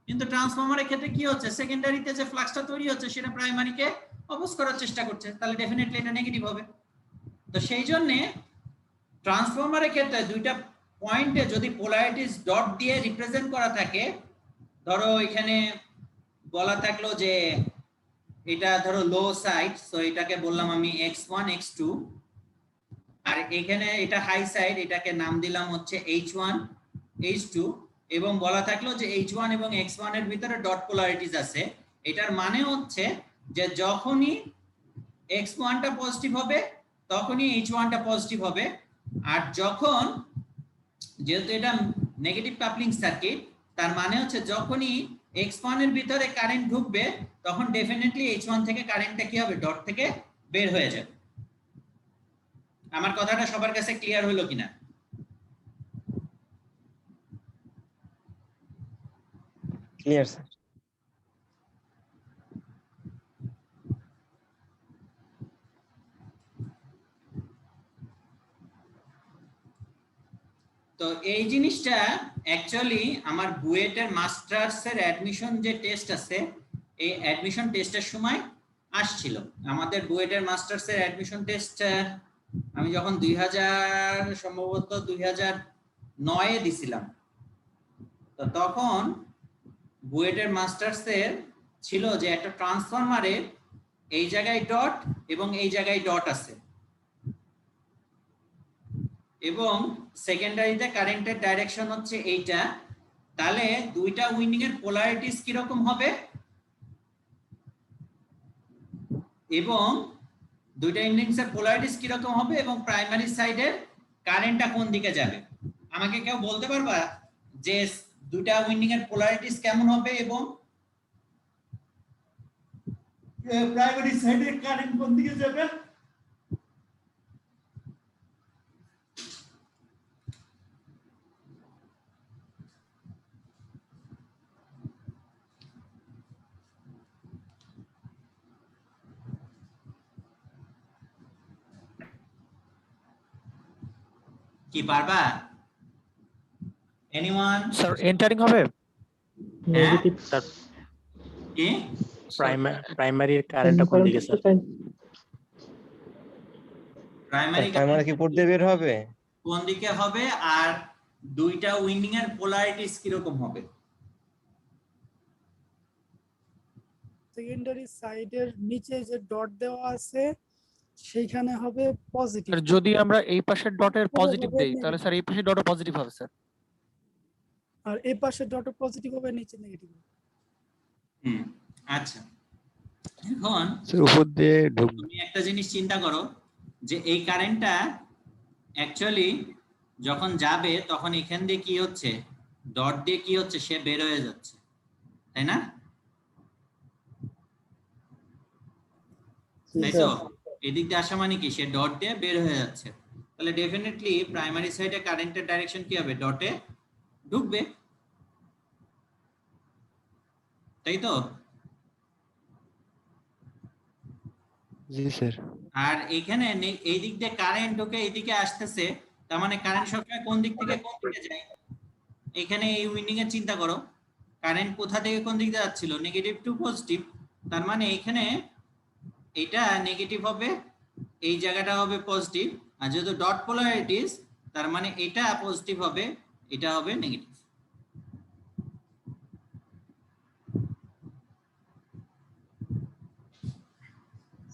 কিন্তু ট্রান্সফরমারের ক্ষেত্রে কি হচ্ছে? সেকেন্ডারিতে যে ফ্লাক্সটা তৈরি হচ্ছে সেটা প্রাইমারিকে অপোজ করার চেষ্টা করছে, তাহলে ডেফিনেটলি এটা নেগেটিভ হবে। তো সেই জন্য ট্রান্সফরমারের ক্ষেত্রে দুইটা পয়েন্টে যদি পোলারিটিস ডট দিয়ে রিপ্রেজেন্ট করা থাকে, ধরো এখানে বলা থাকলো যে এটা ধরো লো সাইড, সো এটাকে বললাম আমি x1 x2, আর এখানে এটা হাই সাইড, এটাকে নাম দিলাম হচ্ছে h1 h2, এবং বলা থাকলো যে h1 এবং x1 এর ভিতরে ডট পোলারিটিস আছে। এটার মানে হচ্ছে যে যখনই x1 টা পজিটিভ হবে তখনই h1 টা পজিটিভ হবে, আর যখন, যেহেতু এটা নেগেটিভ কাপলিং সার্কিট, তার মানে হচ্ছে যখনই x1 এর ভিতরে কারেন্ট ঢুকবে তখন ডেফিনেটলি h1 থেকে কারেন্টটা কি হবে? ডট থেকে বের হয়ে যাবে। আমার কথাটা সবার কাছে ক্লিয়ার হলো কিনা? Clear sir. তো এই জিনিসটা অ্যাকচুয়ালি আমার বুয়েটের মাস্টার্সের অ্যাডমিশন যে টেস্ট আছে, এই অ্যাডমিশন টেস্টের সময় আসছিল। আমাদের বুয়েটের মাস্টার্সের অ্যাডমিশন টেস্ট আমি যখন সম্ভবত 2009-এ দিছিলাম, তো তখন বুয়েটের মাস্টার্সের ছিল যে একটা ট্রান্সফরমারের এই জায়গায় ডট এবং এই জায়গায় ডট আছে, এবং সেকেন্ডারিতে কারেন্টের ডাইরেকশন হচ্ছে এইটা। তাহলে দুইটা উইন্ডিং এর পোলারিটিস কি রকম হবে? এবং দুইটা উইন্ডিংসের পোলারিটিস কিরকম হবে এবং প্রাইমারি সাইডের কারেন্টটা কোন দিকে যাবে। আমাকে কেউ বলতে পারবা যে দুইটা উইন্ডিং এর পোলারিটিস কেমন হবে এবং প্রাইমারি সাইডের কারেন্ট কোন দিকে যাবে? কি পারবা? এনিওয়ান? স্যার এন্টারিং হবে? নেগেটিভ স্যার, কি প্রাইমারির কারেন্টটা কোন দিকে স্যার? প্রাইমারি প্রাইমারি কি উপর দিয়ে বের হবে? কোন দিকে হবে আর দুইটা উইন্ডিং এর পোলারিটিস কিরকম হবে? সেকেন্ডারি সাইডের নিচে যে ডট দেওয়া আছে সেইখানে হবে পজিটিভ, স্যার যদি আমরা এই পাশের ডটের পজিটিভ হবে দেই তাহলে স্যার এই পাশের ডটও পজিটিভ হবে স্যার। আর এই পাশে ডট পজিটিভ হবে, নিচে নেগেটিভ হবে। আচ্ছা, এখন স্যার উপর দিয়ে তুমি একটা জিনিস চিন্তা করো যে এই কারেন্টটা অ্যাকচুয়ালি যখন যাবে তখন এখান দিয়ে কি হচ্ছে, ডট দিয়ে কি হচ্ছে, সে বের হয়ে যাচ্ছে, তাই না? তাই তো? এদিক দিয়ে আসা মানে কি, সে ডট দিয়ে বের হয়ে যাচ্ছে, তাহলে ডেফিনেটলি প্রাইমারি সাইডে কারেন্টের ডাইরেকশন কি হবে, ডটে ঢুকবে, তাই তো? জি স্যার। আর এখানে এই দিক দিয়ে কারেন্ট ঢুকে এইদিকে আসতেছে, তার মানে কারেন্ট সবসময় কোন দিক থেকে কোন দিকে যায়? এখানে এই উইন্ডিং এর চিন্তা করো, কারেন্ট কোথা থেকে কোন দিকে যাচ্ছিল, নেগেটিভ টু পজিটিভ, তার মানে এখানে এটা নেগেটিভ হবে, এই জায়গাটা হবে পজিটিভ, আর যেহেতু ডট পোলারিটিস তার মানে এটা পজিটিভ হবে, এটা হবে নেগেটিভ।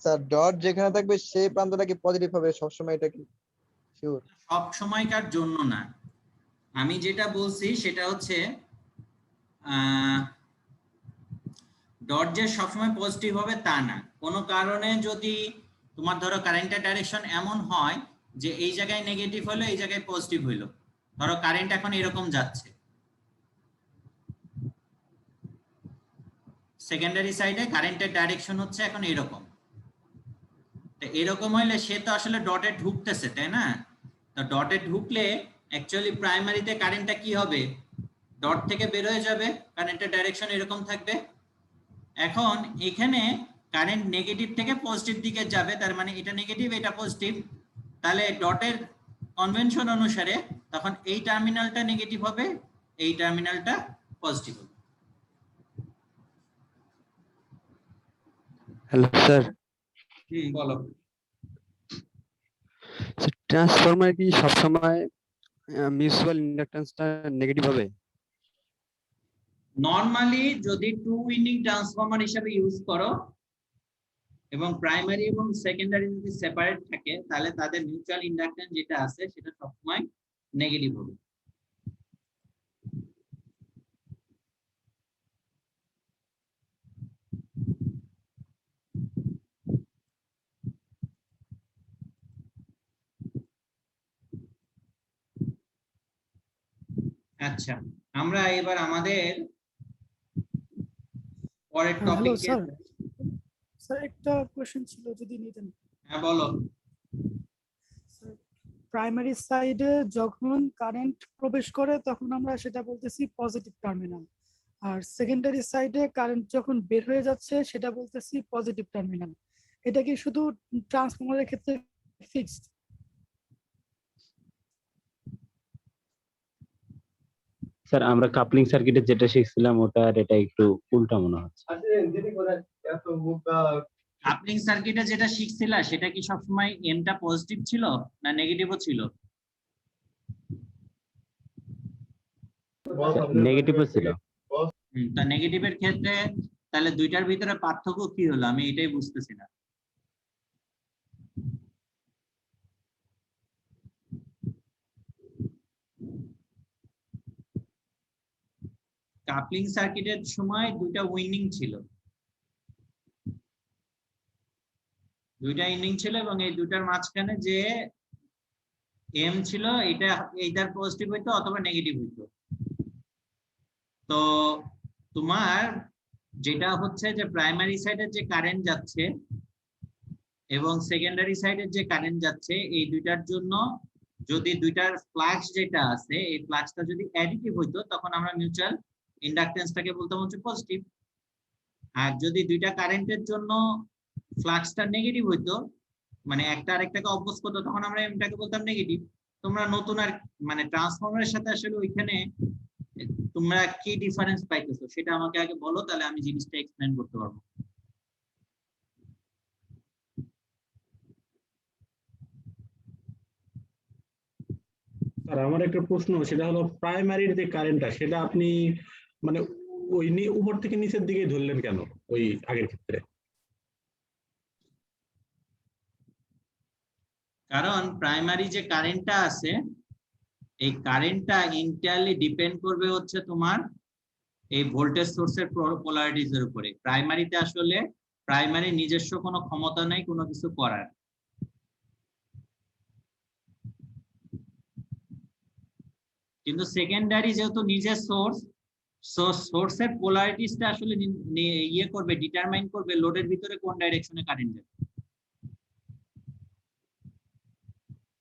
স্যার ডট যেখানে থাকবে সেই প্রান্তটা কি পজিটিভ হবে সবসময়, এটা কি শিওর? সব সময়কার জন্য না, আমি যেটা বলছি সেটা হচ্ছে ডট যে সবসময় পজিটিভ হবে তা না, কোনো কারণে যদি তোমার ধরো কারেন্টের ডাইরেকশন এমন হয় যে এই জায়গায় নেগেটিভ হলো এই জায়গায় পজিটিভ হইলো, ধরো কারেন্ট এখন এরকম যাচ্ছে, সেকেন্ডারি সাইডে কারেন্টের ডাইরেকশন হচ্ছে এখন এরকম, তো এরকম হইলে সে তো আসলে ডটে ঢুকতেছে, তাই না? তো ডটে ঢুকলে অ্যাকচুয়ালি প্রাইমারিতে কারেন্টটা কি হবে, ডট থেকে বের হয়ে যাবে, কারেন্টের ডাইরেকশন এরকম থাকবে। এখন এখানে কারেন্ট নেগেটিভ থেকে পজিটিভ দিকে যাবে, তার মানে এটা নেগেটিভ এটা পজিটিভ, তাহলে ডটের কনভেনশন অনুসারে তখন এই টার্মিনালটা নেগেটিভ হবে, এই টার্মিনালটা পজিটিভ হবে। হ্যালো স্যার, বলো। ট্রান্সফরমার কি সবসময় মিউচুয়াল ইন্ডাকট্যান্সটা নেগেটিভ হবে? নরমালি যদি টু উইন্ডিং ট্রান্সফরমার হিসেবে ইউজ করো এবং প্রাইমারি এবং সেকেন্ডারি যদি সেপারেট থাকে তাহলে তাদের মিউচুয়াল ইন্ডাকট্যান্স যেটা আছে সেটা সবসময় নেগেটিভ হবে। আচ্ছা, আমরা এবার আমাদের পরের হ্যালো টপিকে। স্যার, স্যার একটা কোশ্চেন ছিল যদি নিতেন। হ্যাঁ বলো। প্রাইমারি সাইডে যখন কারেন্ট প্রবেশ করে তখন আমরা সেটা বলতেছি পজিটিভ টার্মিনাল, আর সেকেন্ডারি সাইডে কারেন্ট যখন বের হয়ে যাচ্ছে সেটা বলতেছি পজিটিভ টার্মিনাল। এটা কি শুধু ট্রান্সফরমারের ক্ষেত্রে ফিক্সড? স্যার আমরা কাপলিং সার্কিটে যেটা শিখছিলাম ওটা আর এটা একটু উল্টা মনে হচ্ছে। কাপলিং সার্কিটে যেটা শিখছিলা সেটা কি সবসময় এনটা পজিটিভ ছিল না নেগেটিভও ছিল? নেগেটিভও ছিল। তা নেগেটিভের ক্ষেত্রে তাহলে দুইটার ভিতরে পার্থক্য কি হলো, আমি এটাই বুঝতেছি না। কাপলিং সার্কিটের সময় দুইটা উইন্ডিং ছিল, দুইটা ইন্ডিং ছিল এবং এই দুইটার মাঝখানে যে এম ছিল এটা এইটার পজিটিভ হইতো অথবা নেগেটিভ হইতো। তো তোমার যেটা হচ্ছে যে প্রাইমারি সাইডের যে কারেন্ট যাচ্ছে এবং সেকেন্ডারি সাইডের যে কারেন্ট যাচ্ছে এই দুইটার জন্য যদি দুইটার ফ্লাক্স যেটা আছে এই ফ্লাক্সটা যদি অ্যাডিটিভ হইতো তখন আমরা মিউচুয়াল ইন্ডাকটেন্সটাকে বলতাম হচ্ছে পজিটিভ। আর যদি দুইটা কারেন্টের জন্য ফ্লাক্সটা নেগেটিভ হইতো মানে একটা আরেকটাকে অপোজ করতো তখন আমরা এটাকে বলতাম নেগেটিভ। তোমরা নতুন আর মানে ট্রান্সফরমারের সাথে আসলে ওইখানে তোমরা কি ডিফারেন্স পাইতেছো সেটা আমাকে আগে বলো, তাহলে আমি জিনিসটা এক্সপ্লেইন করতে পারবো। স্যার আমার একটা প্রশ্ন, সেটা হলো প্রাইমারির যে কারেন্টটা সেটা আপনি মানে ওই উপর থেকে নিচের দিকে ধরলেন কেন ওই আগের ক্ষেত্রে? কারণ প্রাইমারি যে কারেন্টটা আছে এই কারেন্টটা ইন্টারলি ডিপেন্ড করবে হচ্ছে তোমার এই ভোল্টেজ সোর্সের পোলারিটিজ এর উপরে। প্রাইমারিতে আসলে প্রাইমারি নিজস্ব কোনো ক্ষমতা নাই কোনো কিছু করার। কিন্তু সেকেন্ডারি যেহেতু নিজের সোর্সের পোলারিটিসটা আসলে ইয়ে করবে, ডিটারমাইন করবে লোডের ভিতরে কোন ডাইরেকশনে কারেন্ট যাবে।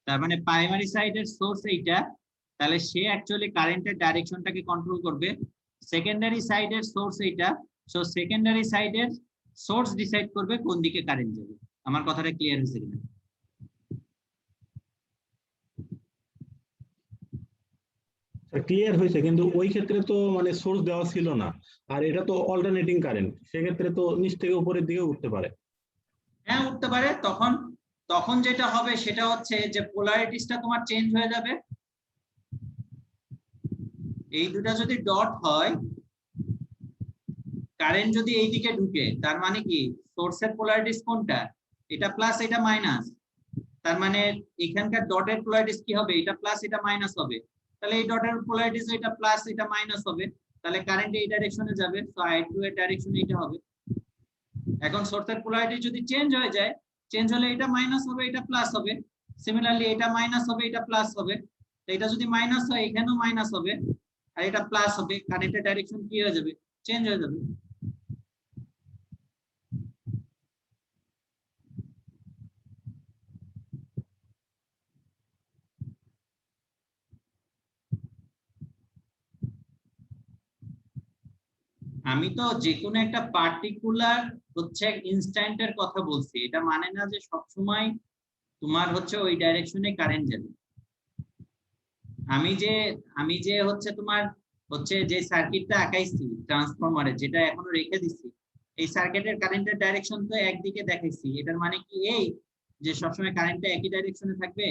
তার মানে প্রাইমারি সাইডের সোর্স এইটা, তাহলে সে অ্যাকচুয়ালি কারেন্টের ডাইরেকশনটাকে কন্ট্রোল করবে। সেকেন্ডারি সাইডের সোর্স এইটা, সো সেকেন্ডারি সাইডের সোর্স ডিসাইড করবে কোন দিকে কারেন্ট যাবে। আমার কথাটা ক্লিয়ার হয়েছে কিনা? ক্লিয়ার হয়েছে, কিন্তু ওই ক্ষেত্রে তো মানে সোর্স দেওয়া ছিল না, আর এটা তো অল্টারনেটিং কারেন্ট, সেক্ষেত্রে তো নিচ থেকে উপরের দিকে উঠতে পারে। হ্যাঁ উঠতে পারে। তখন যেটা হবে সেটা হচ্ছে যে পোলারিটিসটা তোমার চেঞ্জ হয়ে যাবে। এই দুটা যদি ডট হয়, কারেন্ট যদি এই দিকে ঢুকে, তার মানে কি সোর্সের পোলারিটিস কোনটা? এটা প্লাস এটা মাইনাস। তার মানে এখানকার ডটের পোলারিটিস কি হবে? এটা প্লাস এটা মাইনাস হবে। তাহলে এই ডটের পোলারিটিস এটা প্লাস এটা মাইনাস হবে, তাহলে কারেন্ট এই ডাইরেকশনে যাবে। সো I2 এর ডাইরেকশনে এটা হবে। এখন সোর্সের পোলারিটি যদি চেঞ্জ হয়ে যায়, চেঞ্জ হলে এটা মাইনাস হবে এটা প্লাস হবে, সিমিলারলি এটা মাইনাস হবে এটা প্লাস হবে। তো এটা যদি মাইনাস হয় এখানেও মাইনাস হবে আর এটা প্লাস হবে, কারেন্টের ডাইরেকশন কি হয়ে যাবে? চেঞ্জ হয়ে যাবে। আমি তো যে কোনো একটা পার্টিকুলার হচ্ছে ইনস্ট্যান্টের কথা বলছি, এটা মানে না যে সবসময় তোমার হচ্ছে ওই ডাইরেকশনে কারেন্ট যাবে। আমি যে হচ্ছে তোমার হচ্ছে যে সার্কিটটা আঁকাইছি ট্রান্সফরমারে, যেটা এখনো রেখে দিচ্ছি, এই সার্কিটের কারেন্টের ডাইরেকশন তো একদিকে দেখাইছি। এটার মানে কি এই যে সবসময় কারেন্টটা একই ডাইরেকশনে থাকবে?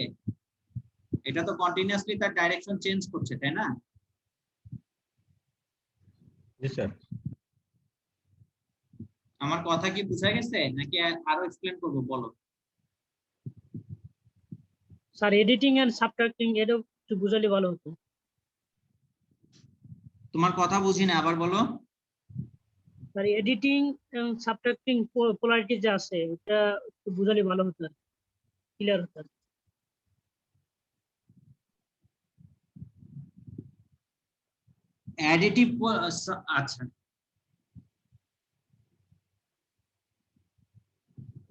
এটা তো কন্টিনিউয়াসলি তার ডাইরেকশন চেঞ্জ করছে, তাই না? জি স্যার। আমার কথা কি বুঝা গেছে নাকি আরো এক্সপ্লেন করবো? বলো। স্যার এডিটিং এন্ড সাবট্রাক্টিং এটা একটু বুঝালে ভালো হতো। তোমার কথা বুঝি না, আবার বলো। স্যার এডিটিং এন্ড সাবট্রাক্টিং পোলারিটি যে আছে এটা একটু বুঝালে ভালো হতো, ক্লিয়ার হতো। অ্যাডিটিভ, আচ্ছা,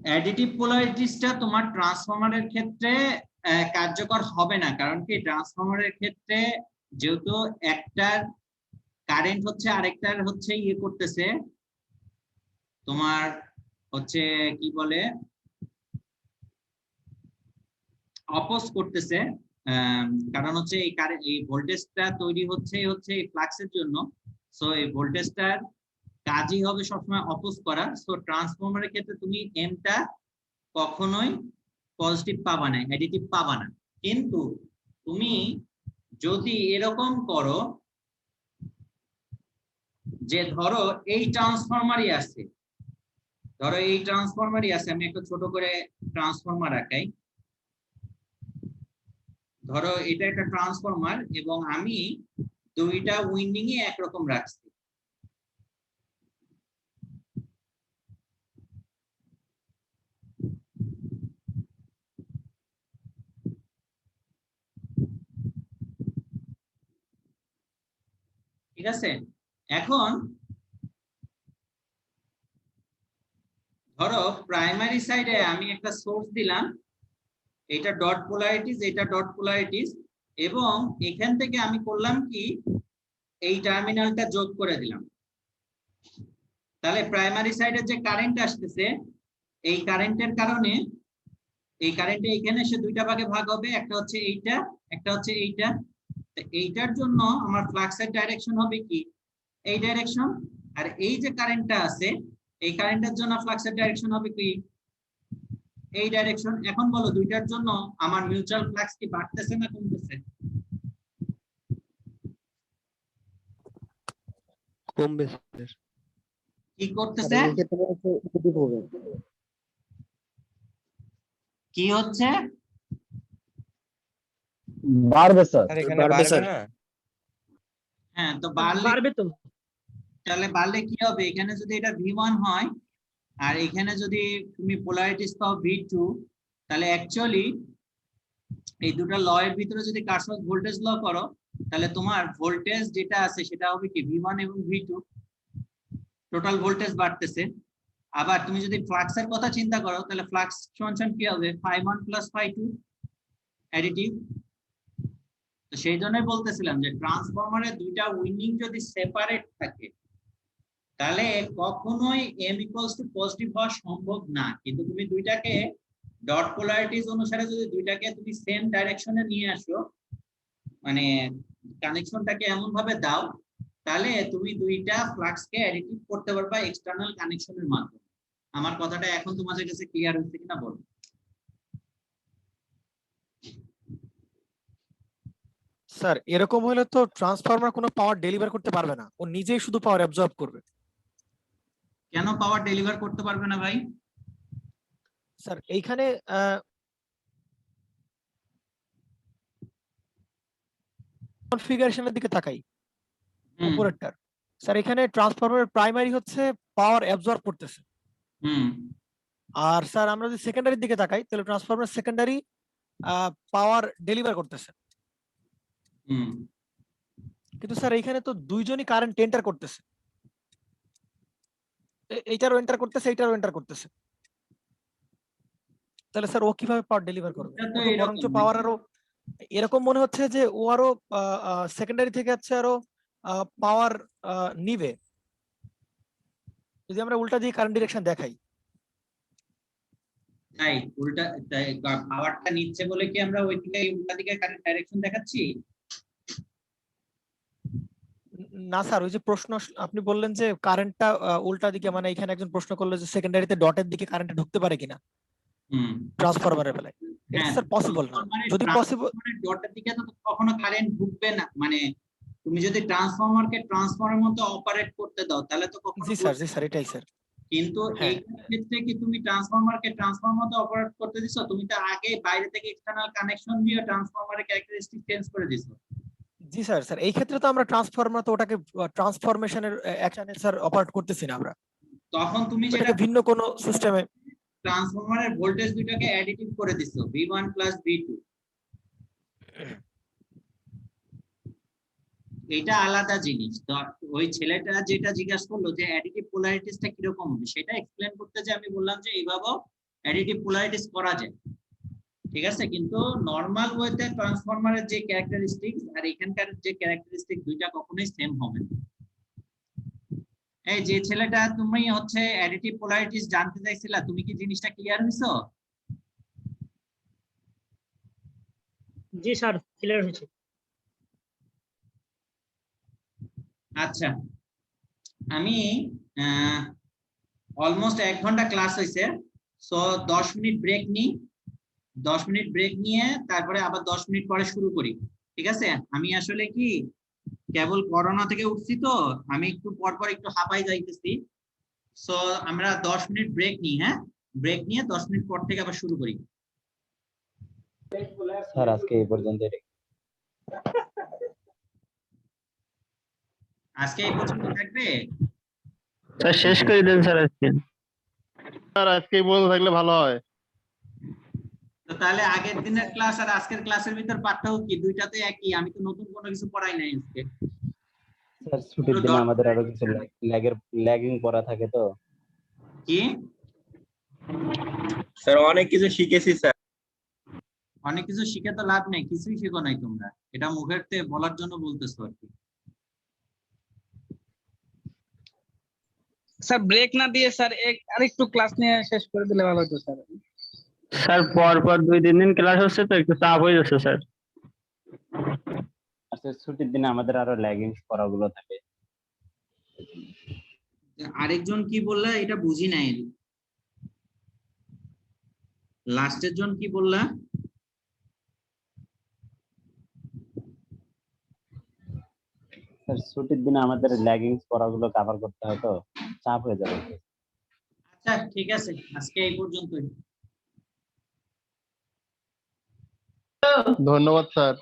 অ্যাডিটিভ পোলারিটিসটা তোমার ট্রান্সফরমারের ক্ষেত্রে কার্যকর হবে না। কারণ কি ট্রান্সফরমারের ক্ষেত্রে যেহেতু একটার কারেন্ট হচ্ছে আরেকটার হচ্ছে ইয়ে করতেছে, তোমার হচ্ছে কি বলে অপোজ করতেছে। কারণ হচ্ছে এই ভোল্টেজটা তৈরি হচ্ছে এই ফ্লাক্সের জন্য। সো এই ভোল্টেজটার কাজই হবে সবসময় অপোজ করা। সো ট্রান্সফরমারের ক্ষেত্রে তুমি এমটা কখনোই পজিটিভ পাবা না, অ্যাডিটিভ পাবা না। কিন্তু তুমি যদি এরকম করো যে ধরো এই ট্রান্সফরমারই আছে, আমি একটা ছোট করে ট্রান্সফরমার আঁকাই। ধরো এটা একটা ট্রান্সফরমার এবং আমি দুইটা উইন্ডিং ই একরকম রাখছি। ঠিক আছে? এখন ধরো প্রাইমারি সাইডে আমি একটা সোর্স দিলাম, এটা ডট পোলারিটিস, এটা ডট পোলারিটিস, এবং এখান থেকে আমি করলাম কি এই টার্মিনালটা যোগ করে দিলাম। তাহলে প্রাইমারি সাইডে যে কারেন্ট আসতেছে, এই কারেন্টের কারণে এই কারেন্টে এখানে এসে দুইটা ভাগে ভাগ হবে, একটা হচ্ছে এইটা, একটা হচ্ছে এইটা। তো এইটার জন্য আমার ফ্লাক্সের ডাইরেকশন হবে কি এই ডাইরেকশন, আর এই যে কারেন্টটা আছে এই কারেন্টের জন্য ফ্লাক্সের ডাইরেকশন হবে কি এই ডাইরেকশন। এখন বলো দুইটার জন্য আমার মিউচুয়াল ফ্লাক্স কি বাড়তেছে না কমতেছে? কমবে স্যার। কি করতেছে? কি হচ্ছে? বাড়বে স্যার। আর এখানে বাড়বে না? হ্যাঁ, তো বাড়বে তো। তাহলে বাড়লে কি হবে? এখানে যদি এটা V1 হয় আর এখানে যদি তুমি পোলারিটিস পাও V2, তাহলে অ্যাকচুয়ালি এই দুটো ল এর ভিতরে যদি কার্শফ ভোল্টেজ ল করো, তাহলে তোমার ভোল্টেজ যেটা আছে সেটা হবে কি V1 এবং V2, টোটাল ভোল্টেজ বাড়তেছে। আবার তুমি যদি ফ্লাক্সের কথা চিন্তা করো, তাহলে ফ্লাক্স সমান কি হবে ∅1 + ∅2 অ্যাডিটিভ। তো সেই জন্যই বলতেছিলাম যে ট্রান্সফরমারের দুইটা উইন্ডিং যদি সেপারেট থাকে তাহলে কখনোই m = পজিটিভ হওয়া সম্ভব না। কিন্তু তুমি দুইটাকে ডট পোলারিটিস অনুসারে যদি দুইটাকে তুমি সেম ডাইরেকশনে নিয়ে আসো, মানে কানেকশনটাকে এমন ভাবে দাও, তাহলে তুমি দুইটা ফ্লাক্সকে অ্যাডিটিভ করতে পারবা এক্সটার্নাল কানেকশনের মাধ্যমে। আমার কথাটা এখন তোমাদের কাছে ক্লিয়ার হচ্ছে কিনা বলো? স্যার এরকম হলে তো ট্রান্সফরমার কোনো পাওয়ার ডেলিভার করতে পারবে না, ও নিজেই শুধু পাওয়ার অ্যাবজর্ব করবে। কেন পাওয়ার ডেলিভার করতে পারবে না ভাই? স্যার এইখানে কনফিগারেশনের দিকে তাকাই উপরেরটার। স্যার এখানে ট্রান্সফরমারের প্রাইমারি হচ্ছে পাওয়ার অ্যাবজর্ব করতেছে, আর স্যার আমরা যদি সেকেন্ডারির দিকে তাকাই তাহলে ট্রান্সফরমার সেকেন্ডারি পাওয়ার ডেলিভার করতেছে। কিন্তু স্যার এইখানে তো দুইজনই কারেন্ট এন্টার করতেছে, এইটারও এন্টার করতেছে, এইটারও এন্টার করতেছে। তাহলে স্যার ও কিভাবে পাওয়ার ডেলিভার করবে? বরঞ্চ পাওয়ার আরো এরকম মনে হচ্ছে যে ও আরো সেকেন্ডারি থেকে হচ্ছে আরো পাওয়ার নিবে, যদি আমরা উল্টা দিয়ে কারেন্ট ডিরেকশন দেখাই। তাই উল্টা পাওয়ারটা নিচ্ছে বলে কি আমরা ওই দিকে উল্টা দিকে কারেন্ট ডাইরেকশন দেখাচ্ছি? না স্যার, ওই যে প্রশ্ন আপনি বললেন যে কারেন্টটা উল্টা দিকে, মানে এখানে একজন প্রশ্ন করলো যে সেকেন্ডারিতে ডটের দিকে কারেন্ট ঢুকতে পারে কিনা ট্রান্সফরমারের বেলায়। এটা স্যার পসিবল না। যদি পসিবল, ডটের দিকে তো কখনো কারেন্ট ঢুকবে না, মানে তুমি যদি ট্রান্সফরমারকে ট্রান্সফরমারের মতো অপারেট করতে দাও তাহলে তো কখনো। জি স্যার এটাই স্যার। কিন্তু এই ক্ষেত্রে কি তুমি ট্রান্সফরমারকে ট্রান্সফরমার মতো অপারেট করতে দিছো? তুমি তো আগে বাইরে থেকে এক্সটার্নাল কানেকশন দিয়ে ট্রান্সফরমারের ক্যারেক্টারিস্টিক চেঞ্জ করে দিছো। জি স্যার এই ক্ষেত্রে তো আমরা ট্রান্সফরমার তো ওটাকে ট্রান্সফরমেশনের অ্যাকশনে স্যার অপারেট করতেছি না আমরা। তখন তুমি যেটা ভিন্ন কোন সিস্টেমে ট্রান্সফরমারের ভোল্টেজ দুটোকে অ্যাডিটিভ করে দিছো V1 + V2, এটা আলাদা জিনিস। তো ওই ছেলেটা যেটা জিজ্ঞাসা করলো যে অ্যাডিটিভ পোলারিটিসটা কি রকম হবে, সেটা এক্সপ্লেন করতে যে আমি বললাম যে এইভাবেও অ্যাডিটিভ পোলারিটিস করা যায়, ঠিক আছে? কিন্তু নরমাল ওয়েতে ট্রান্সফরমারের যে ক্যারেক্টারিস্টিক্স আর এখানকার যে ক্যারেক্টারিস্টিক দুইটা কখনোই সেম হবে না। এই যে ছেলেটা তুমি হচ্ছে অ্যাডিটিভ পোলারিটিস জানতে চাইছিলা, তুমি কি জিনিসটা ক্লিয়ার হইছো? জি স্যার, ক্লিয়ার হয়েছে। আচ্ছা, আমি অলমোস্ট 1 ঘন্টা ক্লাস হয়েছে, সো 10 মিনিট ব্রেক নিই। 10 মিনিট ব্রেক নিয়ে তারপরে আবার 10 মিনিট পরে শুরু করি, ঠিক আছে? আমি আসলে কি কেবল করোনা থেকে উঠছি, তো আমি একটু পর পর একটু হাঁপাই যাইতেছি। সো আমরা 10 মিনিট ব্রেক নিই। হ্যাঁ, ব্রেক নিয়ে 10 মিনিট পর থেকে আবার শুরু করি। স্যার আজকে এই পর্যন্ত। আজকে এই পর্যন্ত থাকবে স্যার? শেষ করে দেন স্যার আজকে। স্যার আজকে বলতে থাকলে ভালো হয়। তো তাহলে আগের দিনের ক্লাস আর আজকের ক্লাসের ভিতর পার্থক্য কি? দুইটাতে একই, আমি তো নতুন কোনো কিছু পড়াই নাই আজকে। স্যার ছুটির দিনে আমাদের আরো কিছু ল্যাগিং পড়া থাকে তো। কি স্যার অনেক কিছু শিখেছি স্যার। অনেক কিছু শিখে তো লাভ নেই, কিছুই শিখো নাই তোমরা, এটা মুখের থেকে বলার জন্য বলতেছো আর কি। স্যার ব্রেক না দিয়ে স্যার আরেকটু ক্লাস নিয়ে শেষ করে দিলে ভালো হতো স্যার। স্যার পর 2-3 দিন ক্লাস হচ্ছে তো একটু চাপ হয়ে যাচ্ছে স্যার। আচ্ছা ছুটির দিনে আমাদের আরো ল্যাগিং পড়াগুলো থাকে। আরেকজন কি বললা এটা বুঝি নাই, লাস্টের জন কি বললা? স্যার ছুটির দিনে আমাদের ল্যাগিং পড়াগুলো কভার করতে হয় তো চাপ হয়ে যাবে। আচ্ছা ঠিক আছে, আজকে এই পর্যন্তই। ধন্যবাদ স্যার।